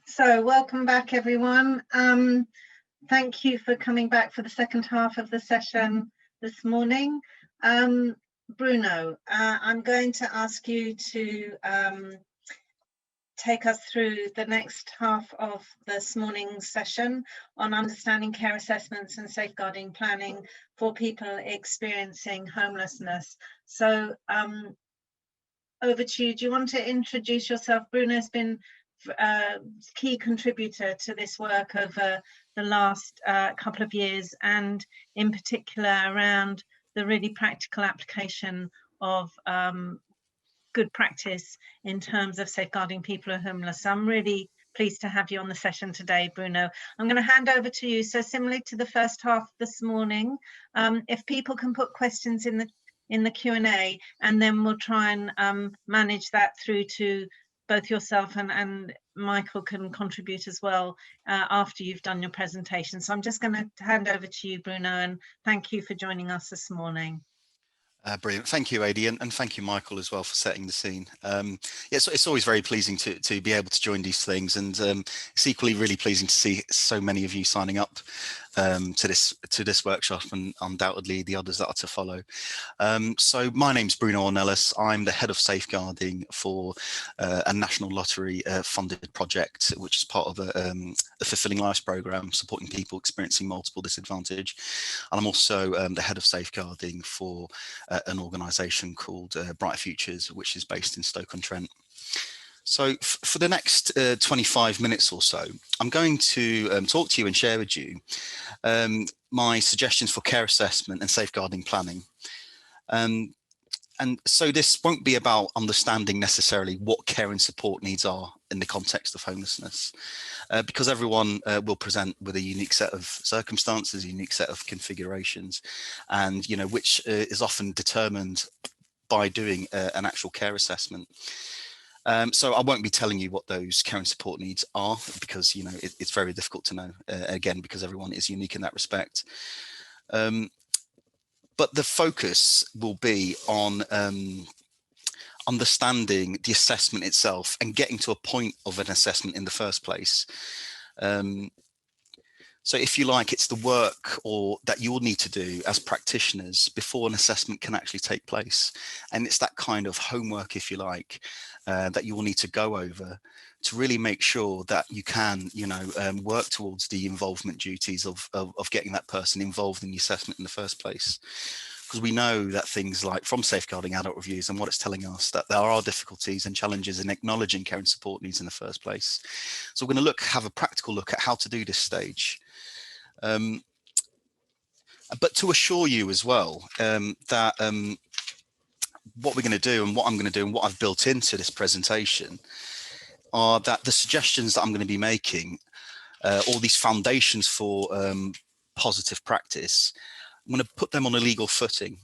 So welcome back, everyone. Thank you for coming back for the second half of the session this morning. Bruno, I'm going to ask you to take us through the next half of this morning's session on understanding care assessments and safeguarding planning for people experiencing homelessness. So over to you. Do you want to introduce yourself? Bruno's been a key contributor to this work over the last couple of years, and in particular around the really practical application of good practice in terms of safeguarding people who are homeless. So I'm really pleased to have you on the session today, Bruno. I'm going to hand over to you. So similarly to the first half this morning, if people can put questions in the Q&A, and then we'll try and manage that through to both yourself and Michael can contribute as well after you've done your presentation. So I'm just going to hand over to you, Bruno, and thank you for joining us this morning. Brilliant. Thank you, Adi, and thank you, Michael, as well, for setting the scene. It's always very pleasing to be able to join these things, and it's equally really pleasing to see so many of you signing up to this workshop, and undoubtedly the others that are to follow. So my name's Bruno Ornelas. I'm the head of safeguarding for a National Lottery funded project, which is part of the Fulfilling Lives programme, supporting people experiencing multiple disadvantage. And I'm also the head of safeguarding for an organisation called Bright Futures, which is based in Stoke-on-Trent. So for the next 25 minutes or so, I'm going to talk to you and share with you my suggestions for care assessment and safeguarding planning. And so this won't be about understanding necessarily what care and support needs are in the context of homelessness, because everyone will present with a unique set of circumstances, a unique set of configurations, and which is often determined by doing an actual care assessment. So I won't be telling you what those care and support needs are, because it's very difficult to know, again, because everyone is unique in that respect. But the focus will be on understanding the assessment itself and getting to a point of an assessment in the first place. So if you like, it's the work that you'll need to do as practitioners before an assessment can actually take place. And it's that kind of homework, if you like, that you will need to go over to really make sure that you can, work towards the involvement duties of getting that person involved in the assessment in the first place. Because we know that things like from safeguarding adult reviews and what it's telling us, that there are difficulties and challenges in acknowledging care and support needs in the first place. So we're going to have a practical look at how to do this stage. But to assure you as well that what we're going to do and what I'm going to do and what I've built into this presentation are that the suggestions that I'm going to be making, all these foundations for positive practice, I'm going to put them on a legal footing.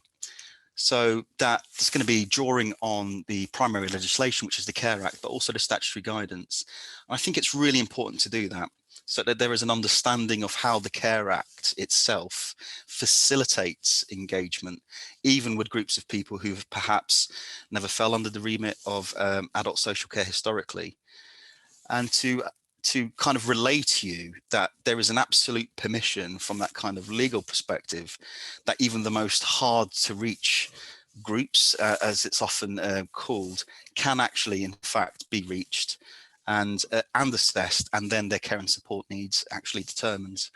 So that's going to be drawing on the primary legislation, which is the Care Act, but also the statutory guidance. And I think it's really important to do that, so that there is an understanding of how the Care Act itself facilitates engagement, even with groups of people who have perhaps never fell under the remit of adult social care historically, and to kind of relay to you that there is an absolute permission from that kind of legal perspective that even the most hard to reach groups, as it's often called, can actually in fact be reached and assessed, and then their care and support needs actually determined.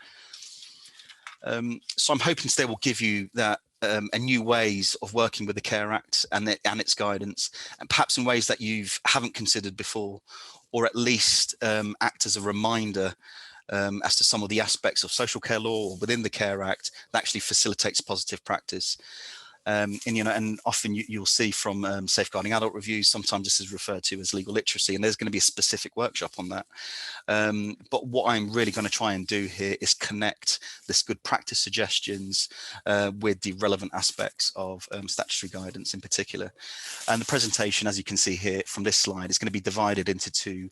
So I'm hoping today will give you that a new ways of working with the Care Act and its guidance, and perhaps in ways that you haven't considered before, or at least act as a reminder as to some of the aspects of social care law within the Care Act that actually facilitates positive practice. And often you'll see from safeguarding adult reviews, sometimes this is referred to as legal literacy, and there's going to be a specific workshop on that. But what I'm really going to try and do here is connect this good practice suggestions with the relevant aspects of statutory guidance in particular. And the presentation, as you can see here from this slide, is going to be divided into two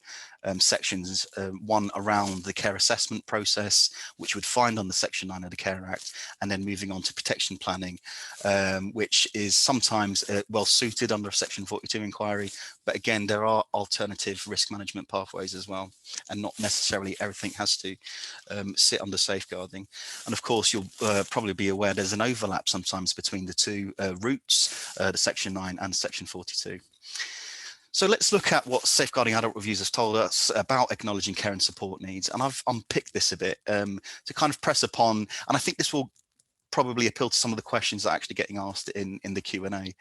sections, one around the care assessment process, which you would find on the Section 9 of the Care Act, and then moving on to protection planning, which is sometimes well suited under a Section 42 inquiry, but again, there are alternative risk management pathways as well, and not necessarily everything has to sit under safeguarding. And of course, you'll probably be aware there's an overlap sometimes between the two routes, the Section 9 and Section 42. So let's look at what safeguarding adult reviews has told us about acknowledging care and support needs. And I've unpicked this a bit to kind of press upon, and I think this will probably appeal to some of the questions that are actually getting asked in the Q&A.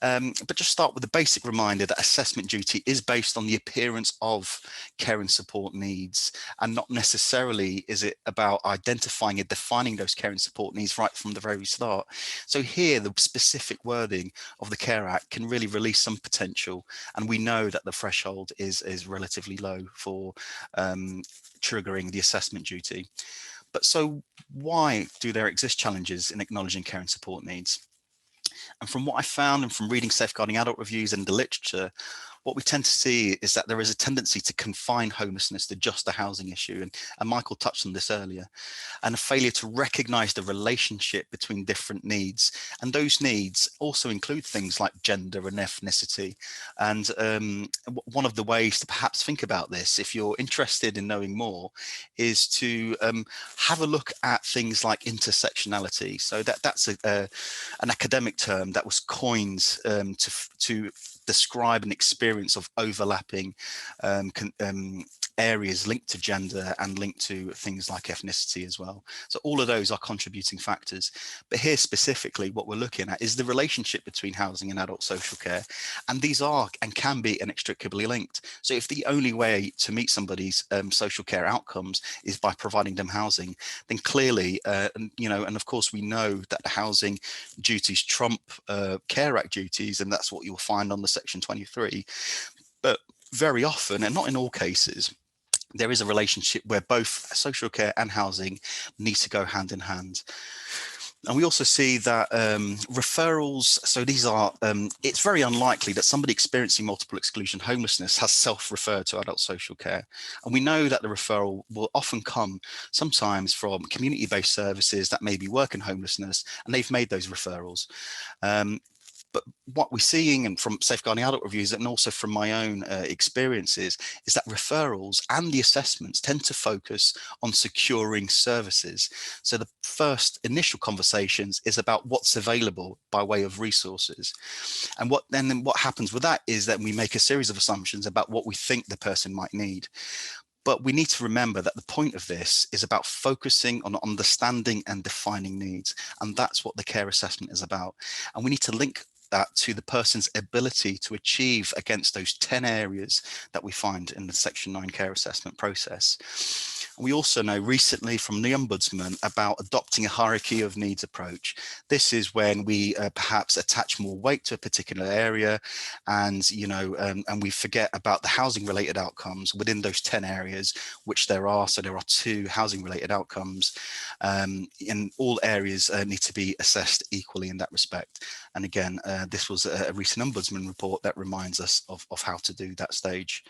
But just start with a basic reminder that assessment duty is based on the appearance of care and support needs, and not necessarily is it about identifying and defining those care and support needs right from the very start. So here, the specific wording of the Care Act can really release some potential, and we know that the threshold is relatively low for triggering the assessment duty. But so why do there exist challenges in acknowledging care and support needs? And from what I found and from reading safeguarding adult reviews and the literature, what we tend to see is that there is a tendency to confine homelessness to just a housing issue. And Michael touched on this earlier, and a failure to recognize the relationship between different needs. And those needs also include things like gender and ethnicity. And one of the ways to perhaps think about this, if you're interested in knowing more, is to have a look at things like intersectionality. So that's an academic term that was coined to describe an experience of overlapping areas linked to gender and linked to things like ethnicity as well. So all of those are contributing factors. But here specifically, what we're looking at is the relationship between housing and adult social care. And these are and can be inextricably linked. So if the only way to meet somebody's social care outcomes is by providing them housing, then clearly, and of course we know that the housing duties trump Care Act duties, and that's what you'll find on the Section 23. But very often, and not in all cases, there is a relationship where both social care and housing need to go hand in hand. And we also see that referrals, so these are, it's very unlikely that somebody experiencing multiple exclusion homelessness has self-referred to adult social care. And we know that the referral will often come sometimes from community-based services that maybe work in homelessness, and they've made those referrals. But what we're seeing, and from safeguarding adult reviews and also from my own experiences, is that referrals and the assessments tend to focus on securing services. So the first initial conversations is about what's available by way of resources. And then what happens with that is that we make a series of assumptions about what we think the person might need. But we need to remember that the point of this is about focusing on understanding and defining needs. And that's what the care assessment is about. And we need to link that to the person's ability to achieve against those 10 areas that we find in the Section 9 care assessment process. We also know recently from the Ombudsman about adopting a hierarchy of needs approach. This is when we perhaps attach more weight to a particular area, and and we forget about the housing related outcomes within those 10 areas, which there are. So there are 2 housing related outcomes, and all areas need to be assessed equally in that respect. And again, this was a recent Ombudsman report that reminds us of how to do that stage.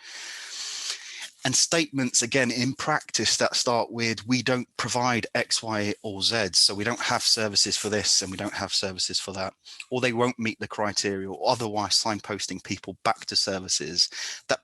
And statements, again, in practice that start with, we don't provide X, Y, or Z. So we don't have services for this and we don't have services for that, or they won't meet the criteria, or otherwise signposting people back to services that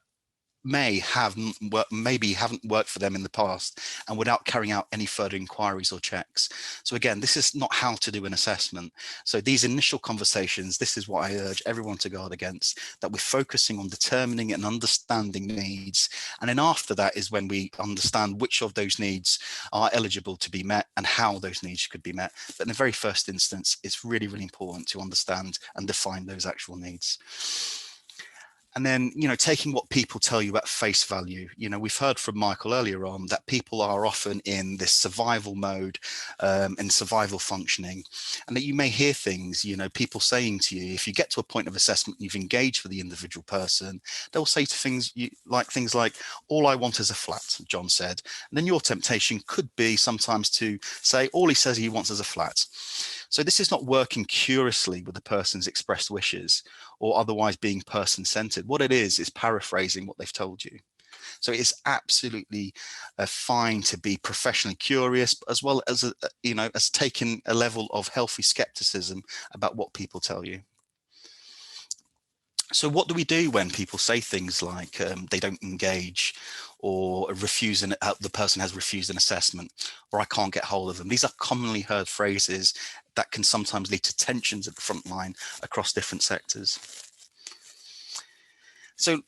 maybe haven't worked for them in the past, and without carrying out any further inquiries or checks. So again, this is not how to do an assessment. So these initial conversations, this is what I urge everyone to guard against, that we're focusing on determining and understanding needs. And then after that is when we understand which of those needs are eligible to be met and how those needs could be met. But in the very first instance, it's really, really important to understand and define those actual needs. And then, taking what people tell you at face value. We've heard from Michael earlier on that people are often in this survival mode and survival functioning, and that you may hear things, people saying to you, if you get to a point of assessment, you've engaged with the individual person, they'll say to things like, all I want is a flat, John said. And then your temptation could be sometimes to say, all he says he wants is a flat. So this is not working curiously with the person's expressed wishes or otherwise being person-centered. What it is paraphrasing what they've told you. So it's absolutely fine to be professionally curious, as well as as taking a level of healthy skepticism about what people tell you. So what do we do when people say things like they don't engage, or the person has refused an assessment, or I can't get hold of them? These are commonly heard phrases that can sometimes lead to tensions at the front line across different sectors. So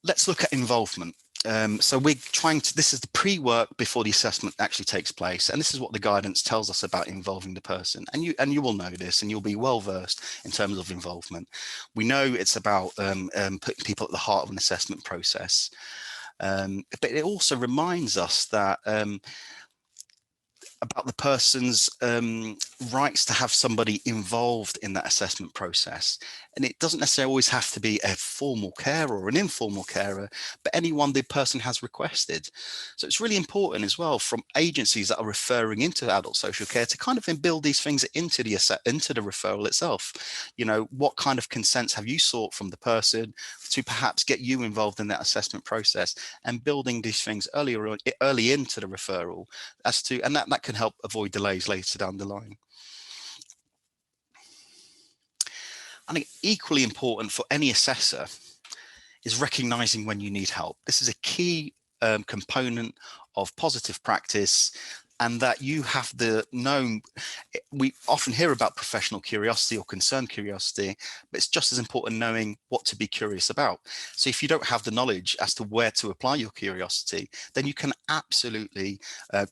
let's look at involvement. So we're this is the pre-work before the assessment actually takes place, and this is what the guidance tells us about involving the person. And you will know this, and you'll be well versed in terms of involvement. We know it's about putting people at the heart of an assessment process, but it also reminds us that about the person's rights to have somebody involved in that assessment process. And it doesn't necessarily always have to be a formal carer or an informal carer, but anyone the person has requested. So it's really important as well from agencies that are referring into adult social care to kind of build these things into the referral itself. What kind of consents have you sought from the person to perhaps get you involved in that assessment process, and building these things early into the referral and that can help avoid delays later down the line. I think equally important for any assessor is recognizing when you need help. This is a key component of positive practice, and that you have we often hear about professional curiosity or concerned curiosity, but it's just as important knowing what to be curious about. So if you don't have the knowledge as to where to apply your curiosity, then you can absolutely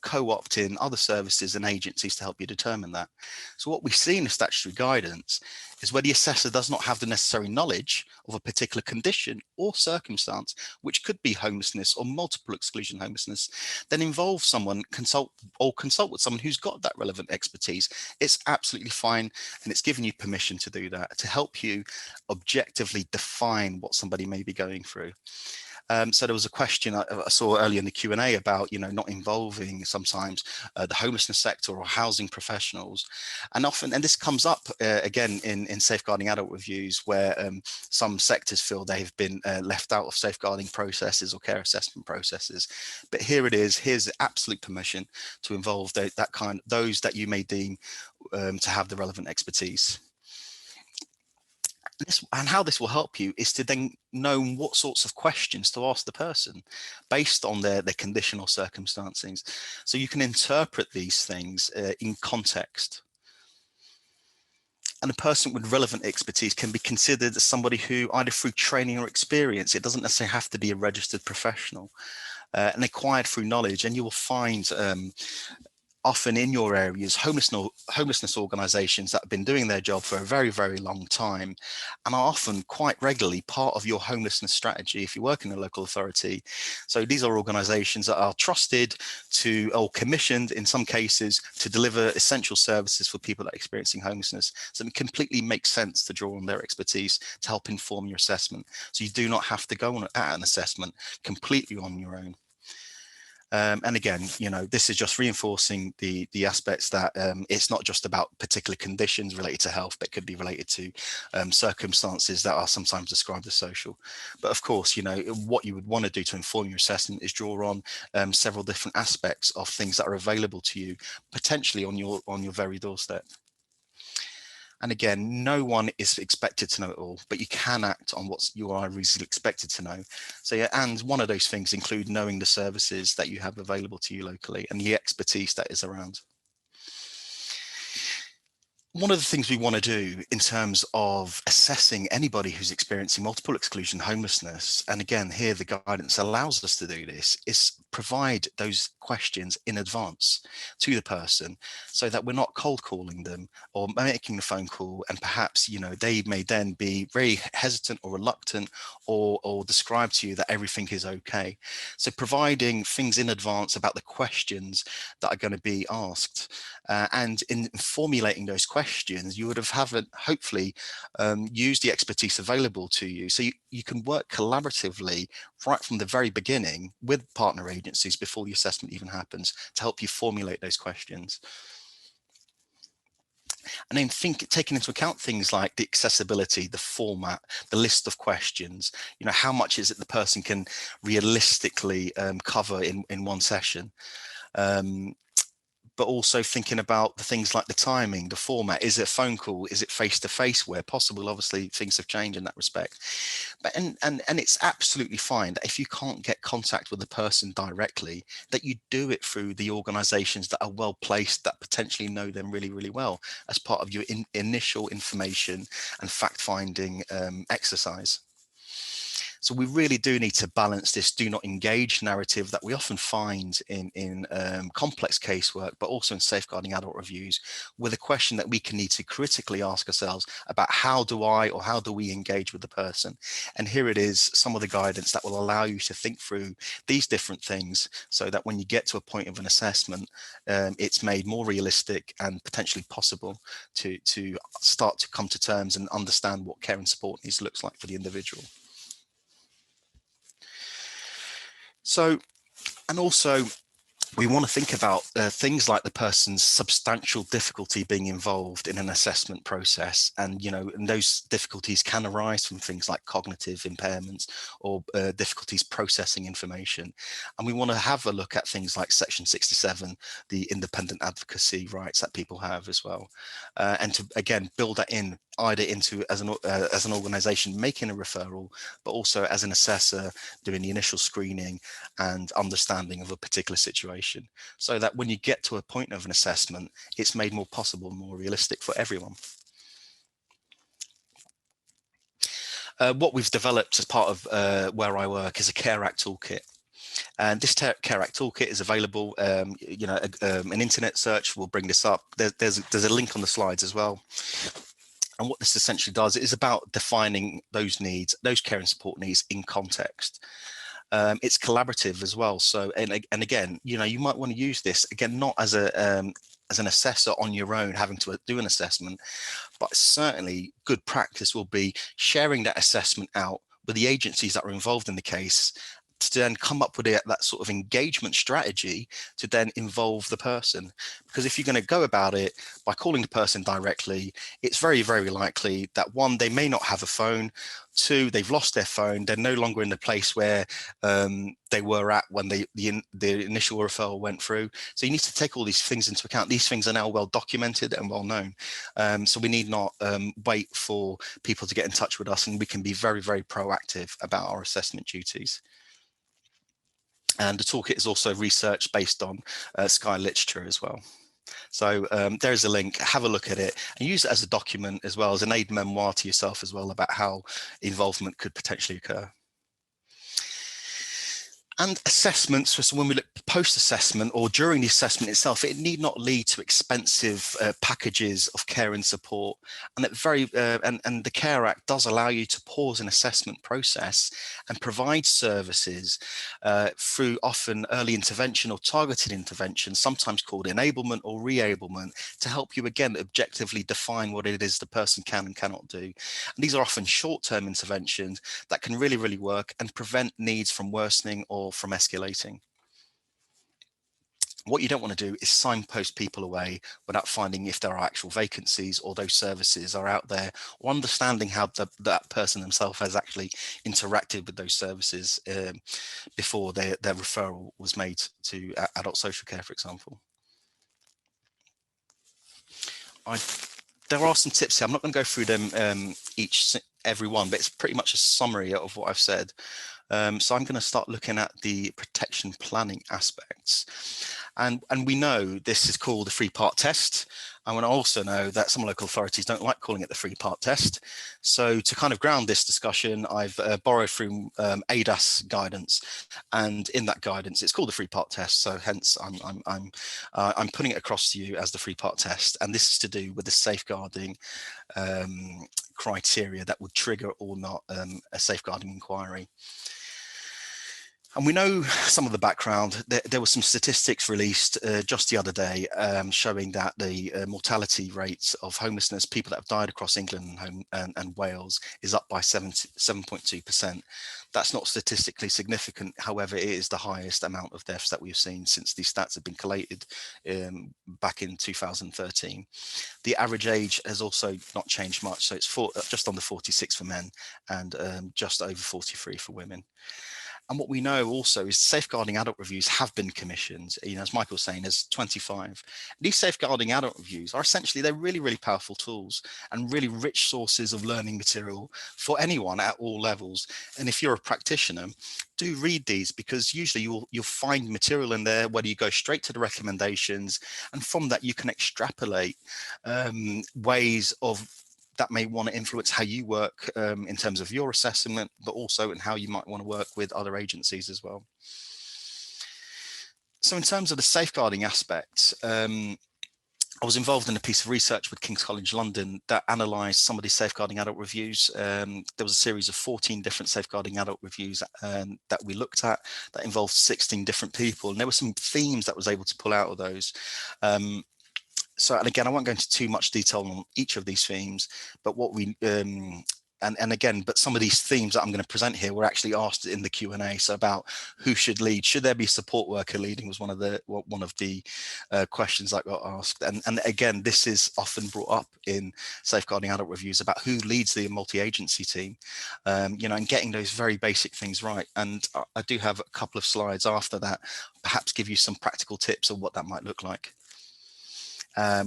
co-opt in other services and agencies to help you determine that. So what we see in the statutory guidance is where the assessor does not have the necessary knowledge of a particular condition or circumstance, which could be homelessness or multiple exclusion homelessness, then involve someone, consult with someone who's got that relevant expertise. It's absolutely fine, and it's giving you permission to do that, to help you objectively define what somebody may be going through. So there was a question I saw earlier in the Q&A about, not involving sometimes the homelessness sector or housing professionals. And this comes up again in safeguarding adult reviews, where some sectors feel they've been left out of safeguarding processes or care assessment processes. But here it is, here's absolute permission to involve those that you may deem to have the relevant expertise. And how this will help you is to then know what sorts of questions to ask the person based on their condition or circumstances. So you can interpret these things in context. And a person with relevant expertise can be considered as somebody who, either through training or experience, it doesn't necessarily have to be a registered professional, and acquired through knowledge. And you will find often in your areas homelessness organisations that have been doing their job for a very, very long time, and are often quite regularly part of your homelessness strategy if you work in a local authority. So these are organisations that are trusted or commissioned in some cases to deliver essential services for people that are experiencing homelessness. So it completely makes sense to draw on their expertise to help inform your assessment. So you do not have to go at an assessment completely on your own. And again, this is just reinforcing the aspects that it's not just about particular conditions related to health, but could be related to circumstances that are sometimes described as social. But of course, what you would want to do to inform your assessment is draw on several different aspects of things that are available to you, potentially on your very doorstep. And again, no one is expected to know it all, but you can act on what you are reasonably expected to know. So yeah, and one of those things include knowing the services that you have available to you locally and the expertise that is around. One of the things we want to do in terms of assessing anybody who's experiencing multiple exclusion homelessness, and again, here the guidance allows us to do this, is provide those questions in advance to the person so that we're not cold calling them or making the phone call, and perhaps, you know, they may then be very hesitant or reluctant or describe to you that everything is okay. So providing things in advance about the questions that are going to be asked, and in formulating those questions, you would have hopefully used the expertise available to you. So you can work collaboratively right from the very beginning with partner agencies before the assessment even happens to help you formulate those questions. And then taking into account things like the accessibility, the format, the list of questions, you know, how much is it the person can realistically cover in one session. But also thinking about the things like the timing, the format. Is it a phone call? Is it face-to-face where possible? Obviously, things have changed in that respect. But and it's absolutely fine that if you can't get contact with the person directly, that you do it through the organisations that are well placed, that potentially know them really, really well, as part of your initial information and fact-finding exercise. So we really do need to balance this do not engage narrative that we often find in complex casework, but also in safeguarding adult reviews, with a question that we can need to critically ask ourselves about how do we engage with the person? And here it is, some of the guidance that will allow you to think through these different things so that when you get to a point of an assessment, it's made more realistic and potentially possible to start to come to terms and understand what care and support needs looks like for the individual. So, and also we want to think about things like the person's substantial difficulty being involved in an assessment process, and and those difficulties can arise from things like cognitive impairments or difficulties processing information. And we want to have a look at things like Section 67, the independent advocacy rights that people have as well, and to again build that in either into as an organization making a referral, but also as an assessor doing the initial screening and understanding of a particular situation, so that when you get to a point of an assessment, it's made more possible, more realistic for everyone. What we've developed as part of where I work is a Care Act toolkit. And this Care Act toolkit is available. An internet search will bring this up. There's a link on the slides as well. And what this essentially does is about defining those needs, those care and support needs in context. It's collaborative as well. So, and again, you might want to use this again, not as an assessor on your own, having to do an assessment, but certainly good practice will be sharing that assessment out with the agencies that are involved in the case, to then come up with that sort of engagement strategy to then involve the person. Because if you're going to go about it by calling the person directly, it's very, very likely that one, they may not have a phone. Two, they've lost their phone. They're no longer in the place where they were at when the initial referral went through. So you need to take all these things into account. These things are now well documented and well known. So we need not wait for people to get in touch with us, and we can be very, very proactive about our assessment duties. And the toolkit is also research based on Sky literature as well. So there's a link, have a look at it and use it as a document as well as an aid memoir to yourself as well about how involvement could potentially occur. And assessments, so when we look post-assessment or during the assessment itself, it need not lead to expensive packages of care and support. And and the Care Act does allow you to pause an assessment process and provide services through often early intervention or targeted intervention, sometimes called enablement or re-ablement, to help you again objectively define what it is the person can and cannot do. And these are often short-term interventions that can really, really work and prevent needs from worsening or from escalating. What you don't want to do is signpost people away without finding if there are actual vacancies or those services are out there, or understanding how that person themselves has actually interacted with those services before their referral was made to adult social care, for example. there are some tips here. I'm not going to go through them every one, but it's pretty much a summary of what I've said. So I'm going to start looking at the protection planning aspects. And we know this is called the three-part test. And we also know that some local authorities don't like calling it the three-part test. So to kind of ground this discussion, I've borrowed from ADAS guidance. And in that guidance, it's called the three-part test. So hence, I'm putting it across to you as the three-part test. And this is to do with the safeguarding criteria that would trigger or not a safeguarding inquiry. And we know some of the background. There were some statistics released just the other day showing that the mortality rates of homelessness, people that have died across England and Wales, is up by 7.2%. That's not statistically significant. However, it is the highest amount of deaths that we've seen since these stats have been collated back in 2013. The average age has also not changed much. So it's just under 46 for men and just over 43 for women. And what we know also is safeguarding adult reviews have been commissioned, as Michael was saying, there's 25. These safeguarding adult reviews are essentially, they're really, really powerful tools and really rich sources of learning material for anyone at all levels. And if you're a practitioner, do read these, because usually you'll find material in there, whether you go straight to the recommendations, and from that you can extrapolate ways of that may want to influence how you work in terms of your assessment, but also in how you might want to work with other agencies as well. So in terms of the safeguarding aspect, I was involved in a piece of research with King's College London that analysed some of these safeguarding adult reviews. There was a series of 14 different safeguarding adult reviews that we looked at that involved 16 different people. And there were some themes that was able to pull out of those. So, and again, I won't go into too much detail on each of these themes, but what we, but some of these themes that I'm going to present here were actually asked in the Q&A. So about who should lead, should there be a support worker leading was one of the questions that got asked. And again, this is often brought up in safeguarding adult reviews about who leads the multi-agency team, and getting those very basic things right. And I do have a couple of slides after that, perhaps give you some practical tips of what that might look like.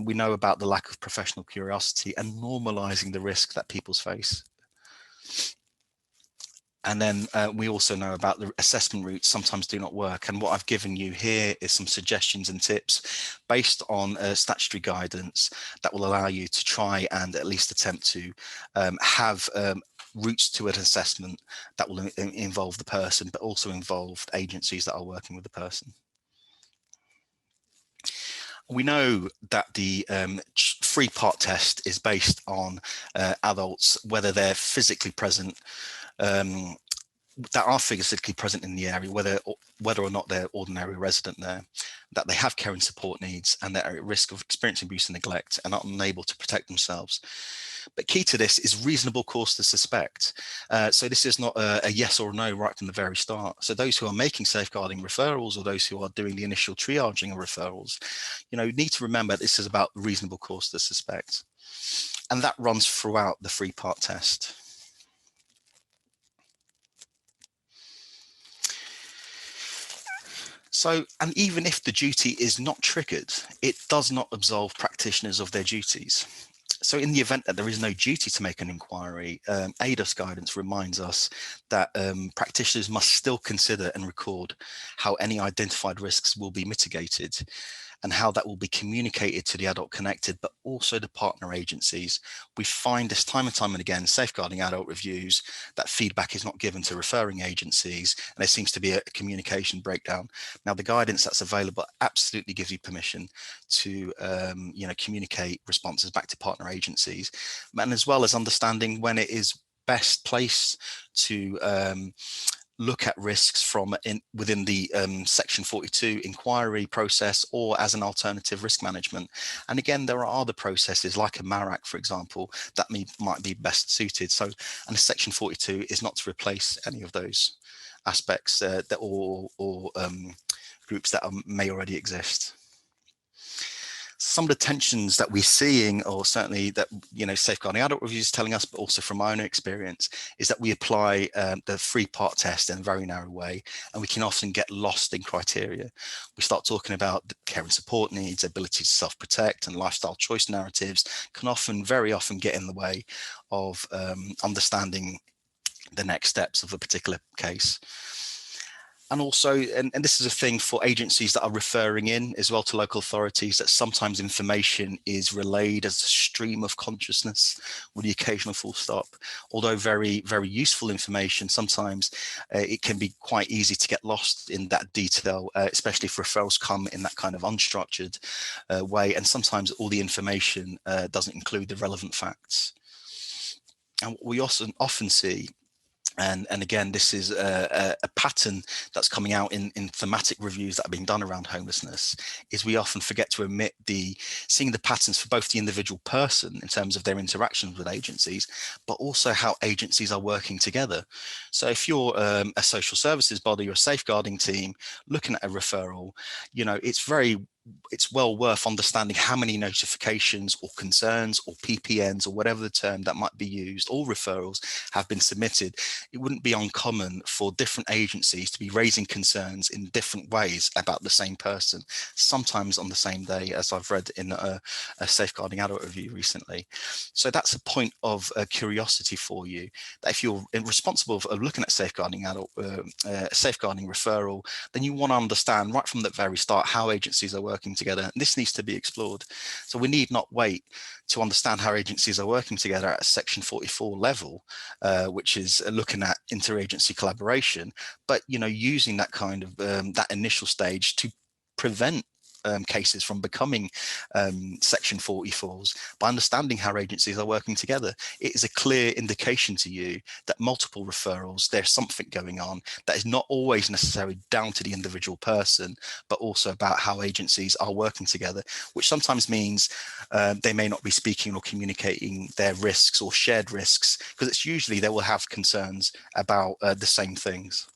We know about the lack of professional curiosity and normalizing the risk that people face. And then we also know about the assessment routes sometimes do not work. And what I've given you here is some suggestions and tips based on statutory guidance that will allow you to try and at least attempt to have routes to an assessment that will involve the person, but also involve agencies that are working with the person. We know that the three-part test is based on adults, whether they're physically present, that are physically present in the area, whether or not they're ordinary resident there, that they have care and support needs, and they're at risk of experiencing abuse and neglect and are unable to protect themselves. But key to this is reasonable cause to suspect. So this is not a yes or no right from the very start. So those who are making safeguarding referrals or those who are doing the initial triaging of referrals, need to remember this is about reasonable cause to suspect. And that runs throughout the three-part test. So, and even if the duty is not triggered, it does not absolve practitioners of their duties. So in the event that there is no duty to make an inquiry, ADAS guidance reminds us that practitioners must still consider and record how any identified risks will be mitigated and how that will be communicated to the adult connected, but also the partner agencies. We find this time and time and again, safeguarding adult reviews, that feedback is not given to referring agencies, and there seems to be a communication breakdown. Now, the guidance that's available absolutely gives you permission to communicate responses back to partner agencies, and as well as understanding when it is best placed to look at risks from within the section 42 inquiry process or as an alternative risk management. And again, there are other processes like a MARAC, for example, that might be best suited. So, and section 42 is not to replace any of those aspects or groups that may already exist. some of the tensions that we're seeing, or certainly that, Safeguarding Adult Review is telling us, but also from my own experience, is that we apply the 3-part test in a very narrow way, and we can often get lost in criteria. We start talking about care and support needs, ability to self-protect, and lifestyle choice narratives can very often get in the way of understanding the next steps of a particular case. And also, and this is a thing for agencies that are referring in as well to local authorities, that sometimes information is relayed as a stream of consciousness with the occasional full stop. Although very, very useful information, sometimes it can be quite easy to get lost in that detail, especially if referrals come in that kind of unstructured way. And sometimes all the information doesn't include the relevant facts. And what we often see, and again, this is a pattern that's coming out in thematic reviews that are being done around homelessness, is we often forget to omit seeing the patterns for both the individual person in terms of their interactions with agencies, but also how agencies are working together. So if you're a social services body or a safeguarding team looking at a referral, it's well worth understanding how many notifications or concerns or PPNs or whatever the term that might be used, or referrals have been submitted. It wouldn't be uncommon for different agencies to be raising concerns in different ways about the same person, sometimes on the same day, as I've read in a Safeguarding Adult Review recently. So that's a point of curiosity for you, that if you're responsible for looking at safeguarding referral, then you want to understand right from the very start how agencies are working together. And this needs to be explored. So we need not wait to understand how agencies are working together at a Section 44 level, which is looking at interagency collaboration, but using that kind of that initial stage to prevent cases from becoming Section 44s by understanding how agencies are working together. It is a clear indication to you that multiple referrals, there's something going on that is not always necessarily down to the individual person, but also about how agencies are working together, which sometimes means they may not be speaking or communicating their risks or shared risks, because it's usually they will have concerns about the same things.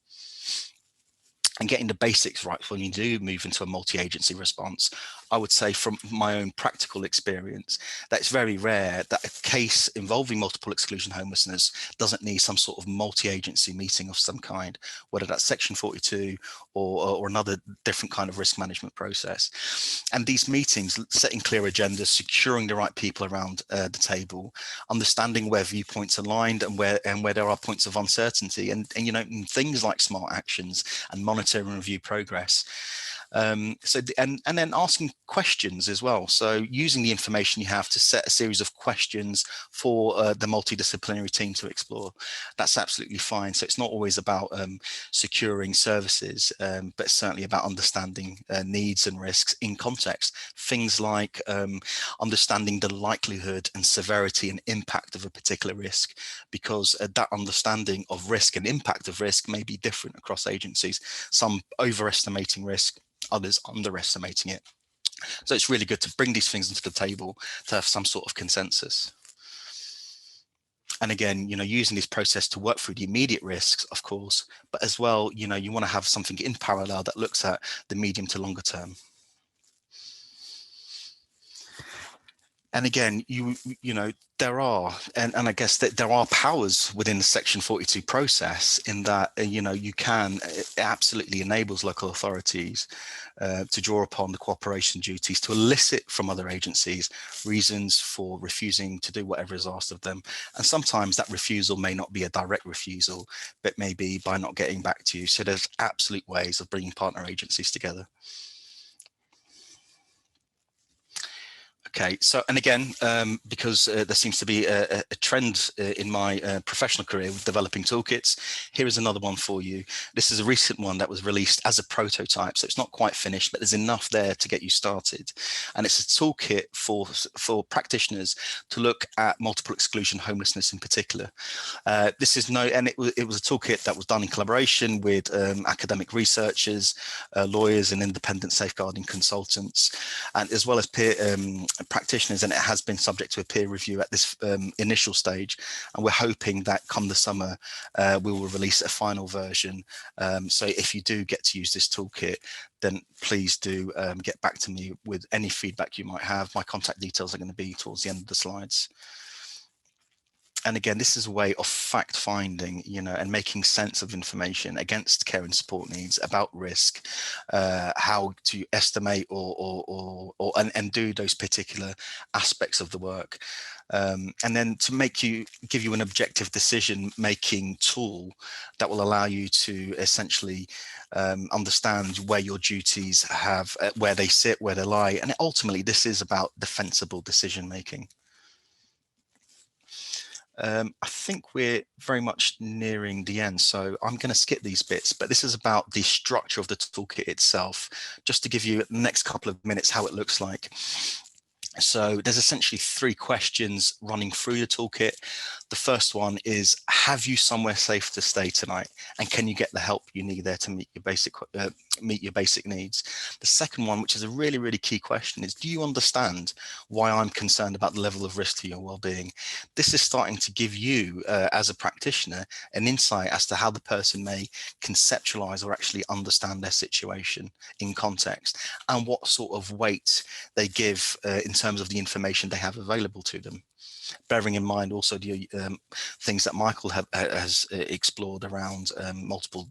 And getting the basics right when you do move into a multi-agency response, I would say from my own practical experience, that it's very rare that a case involving multiple exclusion homelessness doesn't need some sort of multi-agency meeting of some kind, whether that's Section 42 or another different kind of risk management process. And these meetings, setting clear agendas, securing the right people around the table, understanding where viewpoints aligned and where there are points of uncertainty, and things like smart actions and monitor and review progress. And then asking questions as well. So using the information you have to set a series of questions for the multidisciplinary team to explore. That's absolutely fine. So it's not always about securing services, but certainly about understanding needs and risks in context. Things like understanding the likelihood and severity and impact of a particular risk, because that understanding of risk and impact of risk may be different across agencies. Some overestimating risk, others underestimating it. So it's really good to bring these things into the table to have some sort of consensus. And again, using this process to work through the immediate risks, of course, but as well, you want to have something in parallel that looks at the medium to longer term. And again, there are, and I guess that there are powers within the Section 42 process in that, it absolutely enables local authorities to draw upon the cooperation duties to elicit from other agencies reasons for refusing to do whatever is asked of them. And sometimes that refusal may not be a direct refusal, but maybe by not getting back to you. So there's absolute ways of bringing partner agencies together. Okay, so, and again, because there seems to be a trend in my professional career with developing toolkits, here is another one for you. This is a recent one that was released as a prototype, so it's not quite finished, but there's enough there to get you started. And it's a toolkit for practitioners to look at multiple exclusion homelessness in particular. This is and it was a toolkit that was done in collaboration with academic researchers, lawyers and independent safeguarding consultants, and as well as practitioners, and it has been subject to a peer review at this initial stage, and we're hoping that come the summer we will release a final version. So if you do get to use this toolkit, then please do get back to me with any feedback you might have. My contact details are going to be towards the end of the slides. And again, this is a way of fact finding, and making sense of information against care and support needs, about risk, how to estimate and do those particular aspects of the work. And then to give you an objective decision making tool that will allow you to essentially understand where your duties where they sit, where they lie. And ultimately, this is about defensible decision making. I think we're very much nearing the end, so I'm going to skip these bits, but this is about the structure of the toolkit itself, just to give you the next couple of minutes how it looks like. So there's essentially 3 questions running through the toolkit. The first one is, have you somewhere safe to stay tonight? And can you get the help you need there to meet your basic needs? The second one, which is a really, really key question, is, do you understand why I'm concerned about the level of risk to your well-being? This is starting to give you, as a practitioner, an insight as to how the person may conceptualize or actually understand their situation in context, and what sort of weight they give in terms of the information they have available to them. Bearing in mind also the things that Michael has explored around multiple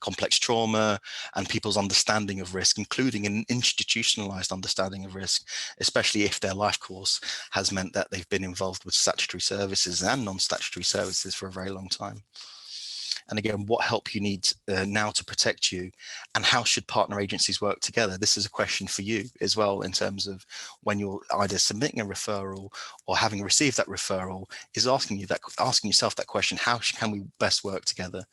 complex trauma and people's understanding of risk, including an institutionalized understanding of risk, especially if their life course has meant that they've been involved with statutory services and non-statutory services for a very long time. And again, what help you need now to protect you, and how should partner agencies work together? This is a question for you as well, in terms of when you're either submitting a referral or having received that referral, is asking yourself that question: how can we best work together?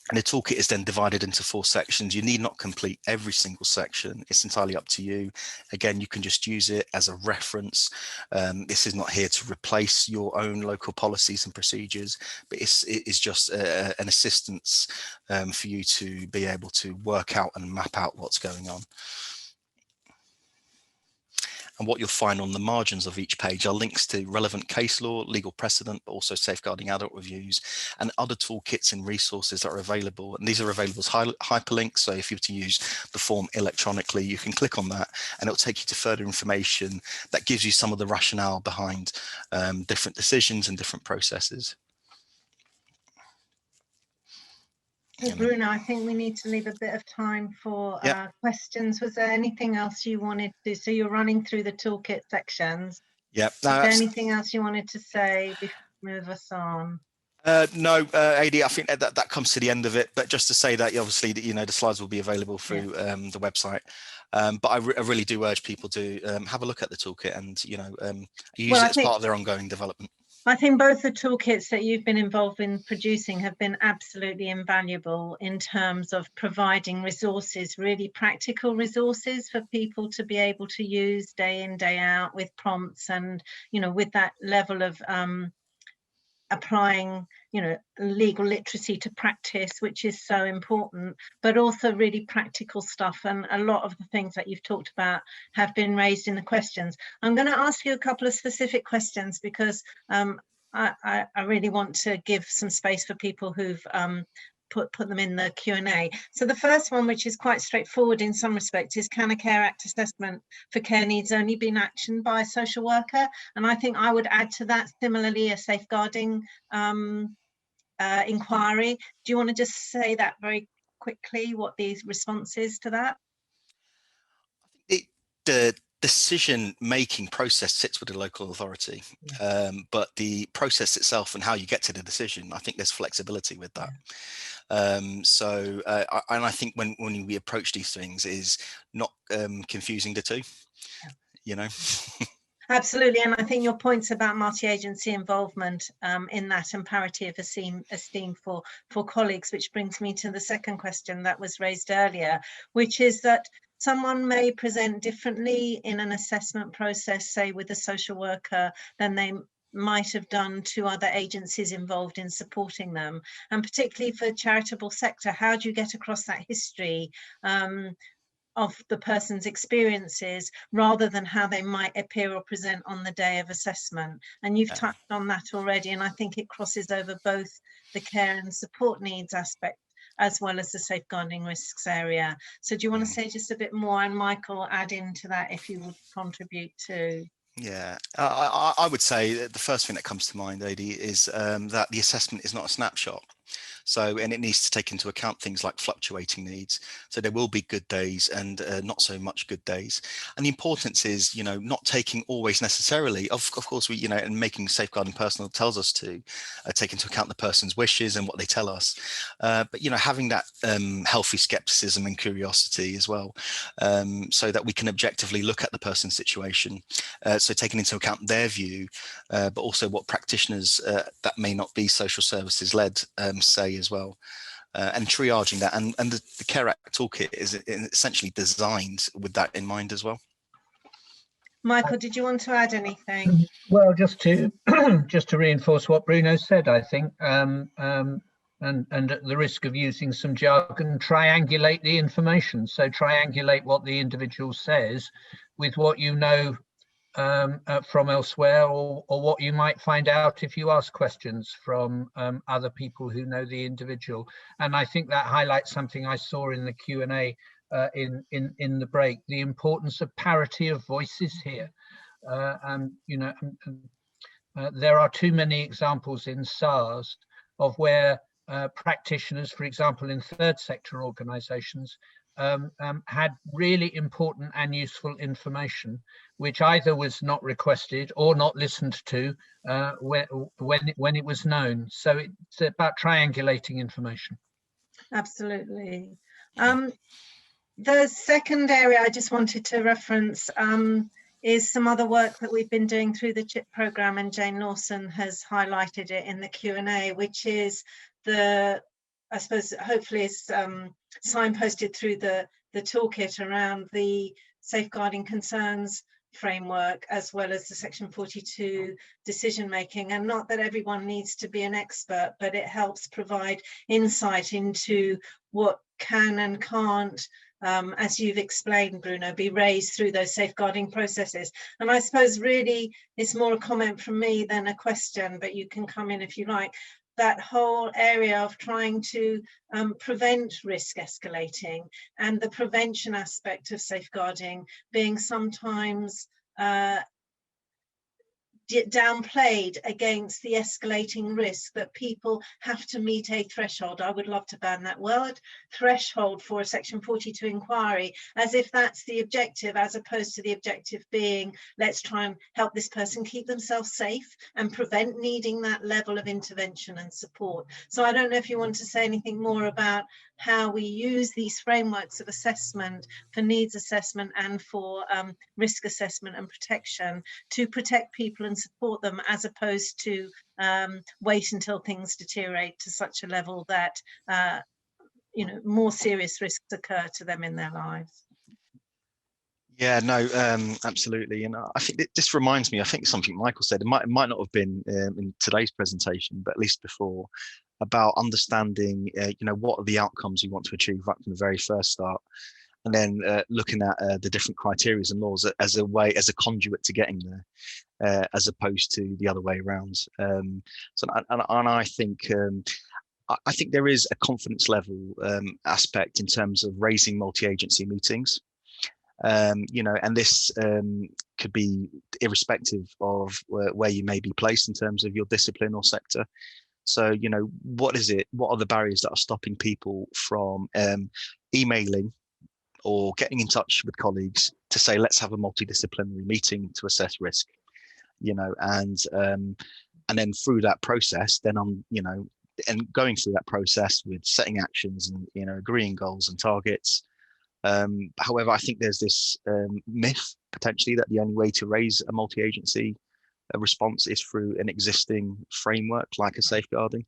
And the toolkit is then divided into 4 sections. You need not complete every single section. It's entirely up to you. Again, you can just use it as a reference. This is not here to replace your own local policies and procedures, but it is just an assistance for you to be able to work out and map out what's going on. And what you'll find on the margins of each page are links to relevant case law, legal precedent, but also safeguarding adult reviews and other toolkits and resources that are available. And these are available as hyperlinks. So if you were to use the form electronically, you can click on that and it'll take you to further information that gives you some of the rationale behind different decisions and different processes. Bruno, I think we need to leave a bit of time for questions. Was there anything else you wanted to? So you're running through the toolkit sections. Yep. Is there anything else you wanted to say before we move us on? No, AD, I think that comes to the end of it. But just to say that, obviously, the slides will be available through the website. But I really do urge people to have a look at the toolkit and use it as part of their ongoing development. I think both the toolkits that you've been involved in producing have been absolutely invaluable in terms of providing resources, really practical resources for people to be able to use day in, day out, with prompts and, with that level of applying, legal literacy to practice, which is so important, but also really practical stuff. And a lot of the things that you've talked about have been raised in the questions. I'm going to ask you a couple of specific questions because I really want to give some space for people who've put them in the Q&A. So the first one, which is quite straightforward in some respects, is, can a Care Act assessment for care needs only be actioned by a social worker? And I think I would add to that, similarly, a safeguarding inquiry. Do you want to just say that very quickly, what the response is to that? The decision-making process sits with the local authority, but the process itself and how you get to the decision, I think there's flexibility with that. And I think when we approach these things is not confusing the two, Absolutely, and I think your points about multi-agency involvement in that and parity of esteem for colleagues, which brings me to the second question that was raised earlier, which is that someone may present differently in an assessment process, say with a social worker, than they might have done to other agencies involved in supporting them. And particularly for charitable sector, how do you get across that history? of the person's experiences rather than how they might appear or present on the day of assessment. And you've touched on that already, and I think it crosses over both the care and support needs aspect as well as the safeguarding risks area. So do you want to say just a bit more, and Michael, add into that if you would contribute too? Yeah, I would say that the first thing that comes to mind, Adi, is that the assessment is not a snapshot. So, and it needs to take into account things like fluctuating needs. So there will be good days and not so much good days. And the importance is, you know, not taking always necessarily, of course, we, you know, and making safeguarding personal tells us to take into account the person's wishes and what they tell us. But, you know, having that healthy skepticism and curiosity as well, so that we can objectively look at the person's situation. So taking into account their view, but also what practitioners that may not be social services led say as well, and triaging that, and the Care Act toolkit is essentially designed with that in mind as well. Michael, did you want to add anything? Well, just to just to reinforce what Bruno said, I think, and at the risk of using some jargon, triangulate the information. So triangulate what the individual says with what you know from elsewhere, or what you might find out if you ask questions from other people who know the individual. And I think that highlights something I saw in the Q&A in the break, the importance of parity of voices here. You know, there are too many examples in SARS of where practitioners, for example, in third sector organisations, had really important and useful information, which either was not requested or not listened to when it was known. So it's about triangulating information. Absolutely. The second area I just wanted to reference is some other work that we've been doing through the CHIP programme, and Jane Lawson has highlighted it in the Q&A, which is I suppose, hopefully is signposted through the toolkit around the safeguarding concerns framework, as well as the Section 42 decision making. And not that everyone needs to be an expert, but it helps provide insight into what can and can't, as you've explained, Bruno, be raised through those safeguarding processes. And I suppose really it's more a comment from me than a question, but you can come in if you like. That whole area of trying to prevent risk escalating, and the prevention aspect of safeguarding being sometimes downplayed against the escalating risk that people have to meet a threshold. I would love to ban that word, threshold, for a Section 42 inquiry, as if that's the objective, as opposed to the objective being, let's try and help this person keep themselves safe and prevent needing that level of intervention and support. So I don't know if you want to say anything more about how we use these frameworks of assessment for needs assessment and for risk assessment and protection to protect people and support them, as opposed to wait until things deteriorate to such a level that you know, more serious risks occur to them in their lives. Yeah, no, absolutely. And I think this reminds me, I think something Michael said, it might not have been in today's presentation, but at least before, about understanding, you know, what are the outcomes we want to achieve right from the very first start, and then looking at the different criteria and laws as a conduit to getting there, as opposed to the other way around. So, and I think there is a confidence level aspect in terms of raising multi-agency meetings. You know, and this could be irrespective of where you may be placed in terms of your discipline or sector. So, you know, what are the barriers that are stopping people from emailing or getting in touch with colleagues to say, let's have a multidisciplinary meeting to assess risk, you know, and then through that process, then you know, and going through that process with setting actions and, you know, agreeing goals and targets. However, I think there's this myth potentially that the only way to raise a multi-agency response is through an existing framework like a safeguarding.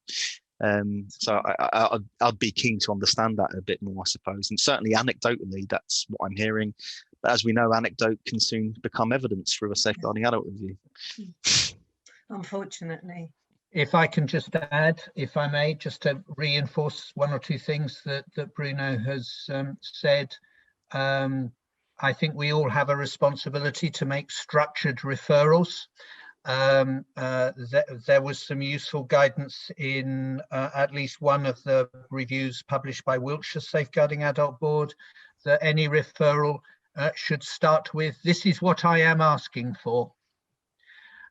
So I'd be keen to understand that a bit more, I suppose. And certainly anecdotally, that's what I'm hearing. But as we know, anecdote can soon become evidence through a safeguarding adult review. Unfortunately. If I can just add, if I may, just to reinforce one or two things that Bruno has said. I think we all have a responsibility to make structured referrals. There was some useful guidance in at least one of the reviews published by Wiltshire Safeguarding Adult Board, that any referral should start with, "This is what I am asking for."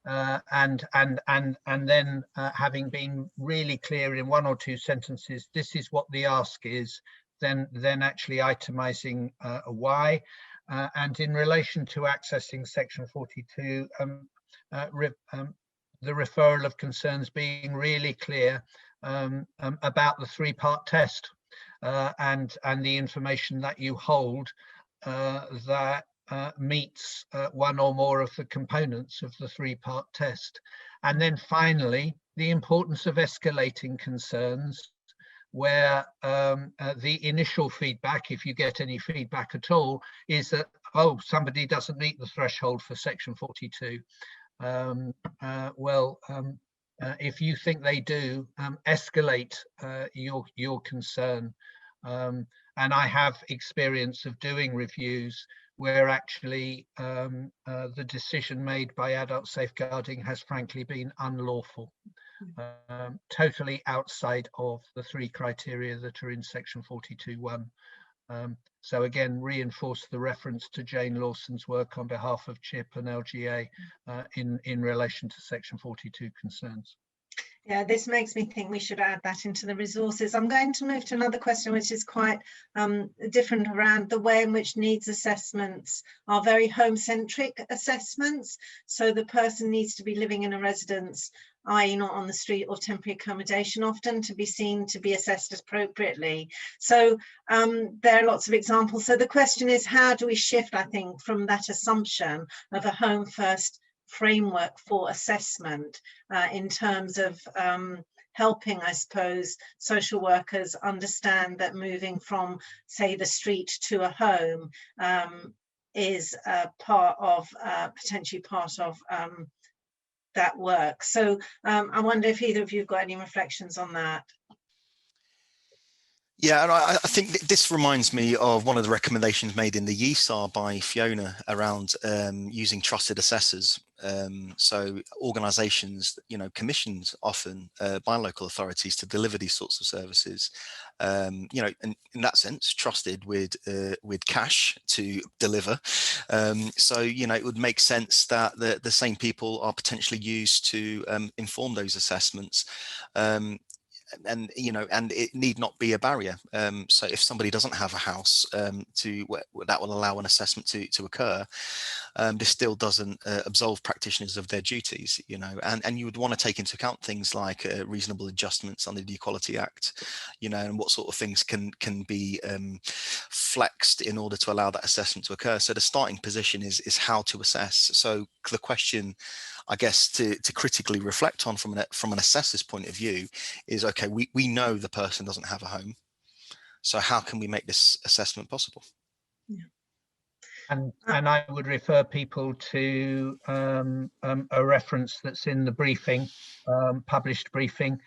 And then having been really clear in one or two sentences, "This is what the ask is," then actually itemizing why. And in relation to accessing section 42, the referral of concerns being really clear about the three-part test and the information that you hold that meets one or more of the components of the three-part test. And then finally, the importance of escalating concerns, where the initial feedback, if you get any feedback at all, is that, oh, somebody doesn't meet the threshold for section 42. If you think they do, escalate your concern. And I have experience of doing reviews where actually the decision made by adult safeguarding has frankly been unlawful, totally outside of the three criteria that are in section 42.1. So again, reinforce the reference to Jane Lawson's work on behalf of CHIP and LGA in relation to section 42 concerns. Yeah, this makes me think we should add that into the resources. I'm going to move to another question, which is quite different, around the way in which needs assessments are very home-centric assessments. So the person needs to be living in a residence, i.e. not on the street, or temporary accommodation, often to be seen to be assessed appropriately. So there are lots of examples. So the question is, how do we shift, I think, from that assumption of a home first framework for assessment in terms of helping, I suppose, social workers understand that moving from, say, the street to a home is part of, potentially part of that work. So I wonder if either of you have got any reflections on that. Yeah, and I think this reminds me of one of the recommendations made in the YESAR by Fiona around using trusted assessors. So organisations, commissioned often by local authorities to deliver these sorts of services, and in that sense, trusted with cash to deliver. So it would make sense that the same people are potentially used to inform those assessments. And it need not be a barrier. So if somebody doesn't have a house that will allow an assessment to occur, this still doesn't absolve practitioners of their duties, and you would want to take into account things like reasonable adjustments under the Equality Act, and what sort of things can be flexed in order to allow that assessment to occur. So the starting position is how to assess. So the question, I guess, to critically reflect on from an assessor's point of view is, okay, we know the person doesn't have a home, so how can we make this assessment possible? Yeah. And I would refer people to a reference that's in the briefing, published briefing,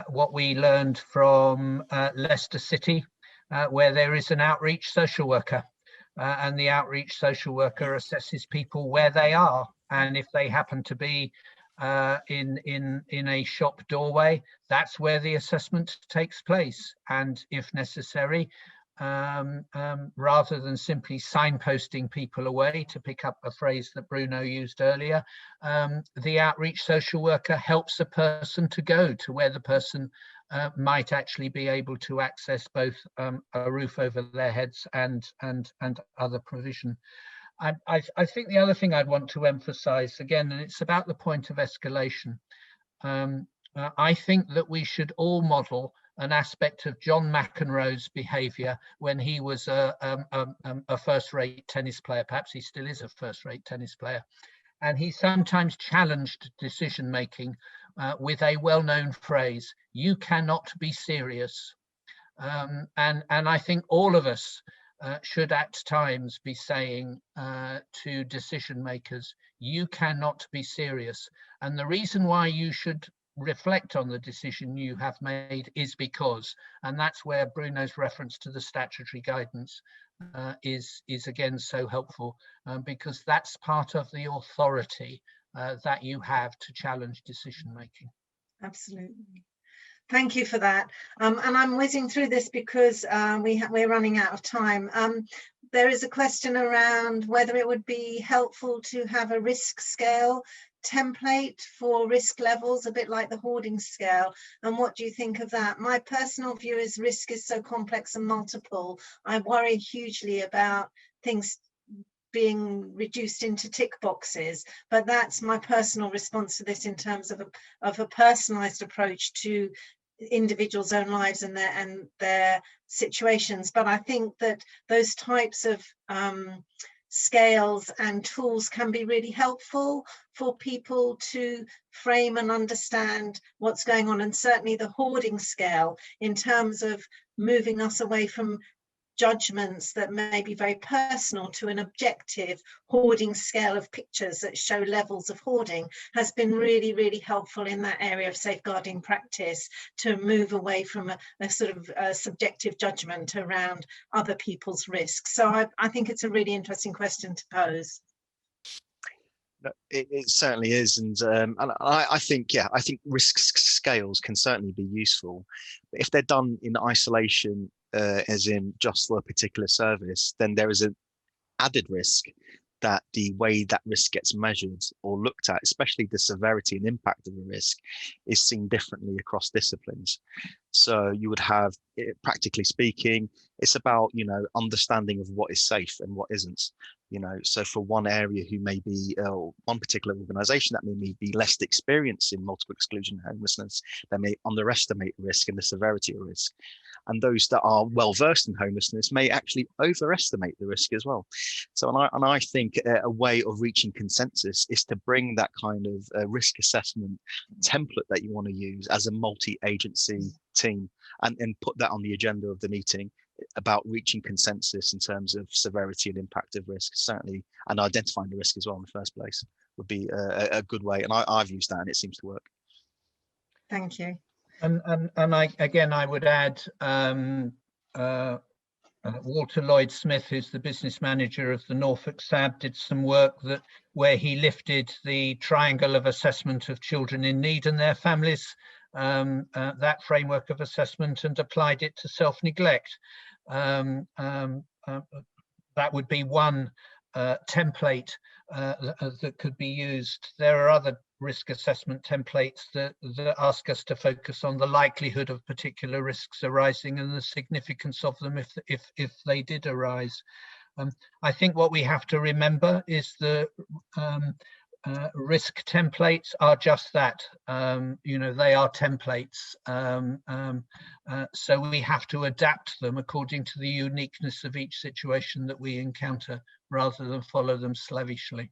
what we learned from Leicester City, where there is an outreach social worker, and the outreach social worker assesses people where they are, and if they happen to be in a shop doorway, that's where the assessment takes place. And if necessary, rather than simply signposting people away, to pick up a phrase that Bruno used earlier, the outreach social worker helps a person to go to where the person might actually be able to access both a roof over their heads and other provision. I think the other thing I'd want to emphasize again, and it's about the point of escalation. I think that we should all model an aspect of John McEnroe's behavior when he was a first-rate tennis player. Perhaps he still is a first-rate tennis player. And he sometimes challenged decision-making with a well-known phrase, "You cannot be serious." And I think all of us should at times be saying to decision makers, you cannot be serious. And the reason why you should reflect on the decision you have made is because, and that's where Bruno's reference to the statutory guidance is again so helpful, because that's part of the authority that you have to challenge decision making. Absolutely. Thank you for that. And I'm whizzing through this because we're running out of time. There is a question around whether it would be helpful to have a risk scale template for risk levels, a bit like the hoarding scale. And what do you think of that? My personal view is risk is so complex and multiple. I worry hugely about things being reduced into tick boxes, but that's my personal response to this in terms of a personalized approach to individuals' own lives and their situations. But I think that those types of scales and tools can be really helpful for people to frame and understand what's going on. And certainly the hoarding scale, in terms of moving us away from judgments that may be very personal to an objective hoarding scale of pictures that show levels of hoarding, has been really, really helpful in that area of safeguarding practice, to move away from a sort of subjective judgment around other people's risks. So I think it's a really interesting question to pose. It certainly is, and I think, yeah, I think risk scales can certainly be useful, but if they're done in isolation, as in just for a particular service, then there is an added risk that the way that risk gets measured or looked at, especially the severity and impact of the risk, is seen differently across disciplines. So you would have, practically speaking, it's about, understanding of what is safe and what isn't. So for one area who may be, one particular organisation that may be less experienced in multiple exclusion homelessness, they may underestimate risk and the severity of risk. And those that are well versed in homelessness may actually overestimate the risk as well. So, and I think a way of reaching consensus is to bring that kind of risk assessment template that you want to use as a multi-agency team, and put that on the agenda of the meeting about reaching consensus in terms of severity and impact of risk, certainly, and identifying the risk as well in the first place would be a good way. And I've used that and it seems to work. Thank you. And I would add, Walter Lloyd-Smith, who's the business manager of the Norfolk SAB, did some work where he lifted the triangle of assessment of children in need and their families, that framework of assessment, and applied it to self-neglect. That would be one template that could be used. There are other risk assessment templates that ask us to focus on the likelihood of particular risks arising and the significance of them if they did arise. I think what we have to remember is the risk templates are just that. They are templates. So we have to adapt them according to the uniqueness of each situation that we encounter, rather than follow them slavishly.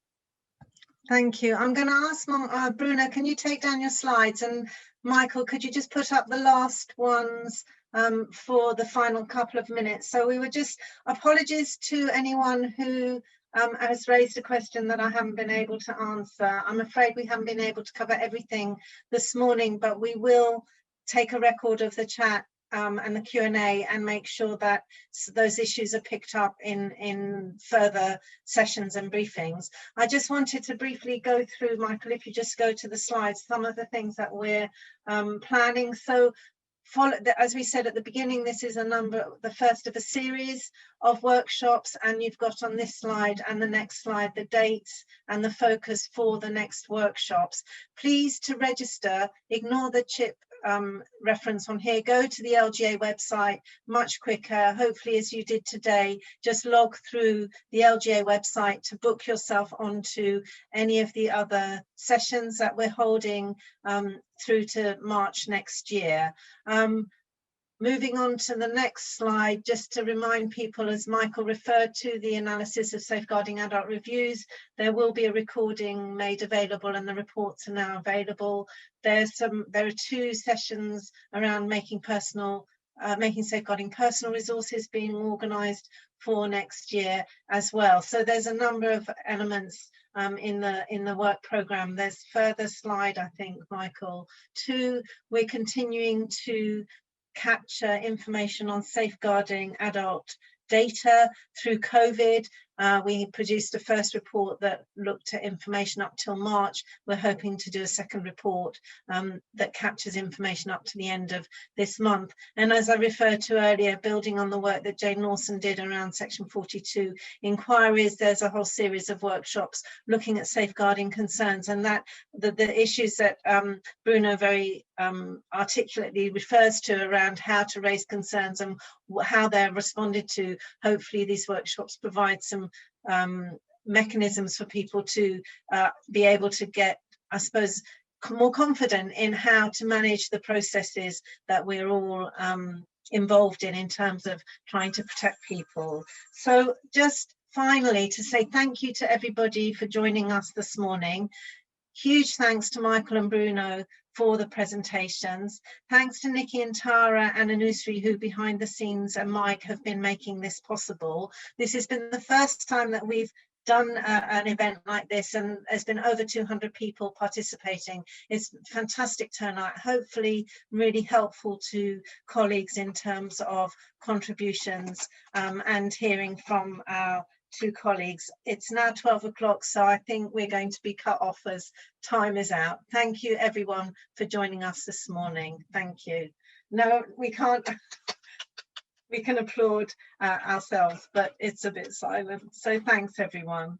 Thank you. I'm going to ask Bruno, can you take down your slides? And Michael, could you just put up the last ones for the final couple of minutes? So we were just, apologies to anyone who has raised a question that I haven't been able to answer. I'm afraid we haven't been able to cover everything this morning, but we will take a record of the chat and the Q&A and make sure that those issues are picked up in further sessions and briefings. I just wanted to briefly go through, Michael, if you just go to the slides, some of the things that we're planning. So as we said at the beginning, this is the first of a series of workshops, and you've got on this slide and the next slide the dates and the focus for the next workshops. Please, to register, ignore the CHIP reference on here, go to the LGA website much quicker, hopefully as you did today. Just log through the LGA website to book yourself onto any of the other sessions that we're holding through to March next year. Moving on to the next slide, just to remind people, as Michael referred to, the analysis of safeguarding adult reviews, there will be a recording made available and the reports are now available. There are 2 sessions around making personal making safeguarding personal resources being organised for next year as well. So there's a number of elements in the work programme. There's further slide, I think, Michael. 2, we're continuing to capture information on safeguarding adult data through COVID. We produced a first report that looked at information up till March. We're hoping to do a second report that captures information up to the end of this month. And as I referred to earlier, building on the work that Jane Lawson did around Section 42 inquiries, there's a whole series of workshops looking at safeguarding concerns, and that the issues that Bruno very articulately refers to around how to raise concerns and how they're responded to. Hopefully these workshops provide some mechanisms for people to be able to get, I suppose, more confident in how to manage the processes that we're all involved in terms of trying to protect people. So just finally to say thank you to everybody for joining us this morning. Huge thanks to Michael and Bruno for the presentations. Thanks to Nikki and Tara and Anusri, who behind the scenes, and Mike have been making this possible. This has been the first time that we've done an event like this, and there's been over 200 people participating. It's fantastic turnout, hopefully really helpful to colleagues in terms of contributions and hearing from our 2 colleagues. It's now 12 o'clock, so I think we're going to be cut off as time is out. Thank you everyone for joining us this morning. Thank you. No, we can't. We can applaud ourselves, but it's a bit silent. So thanks everyone.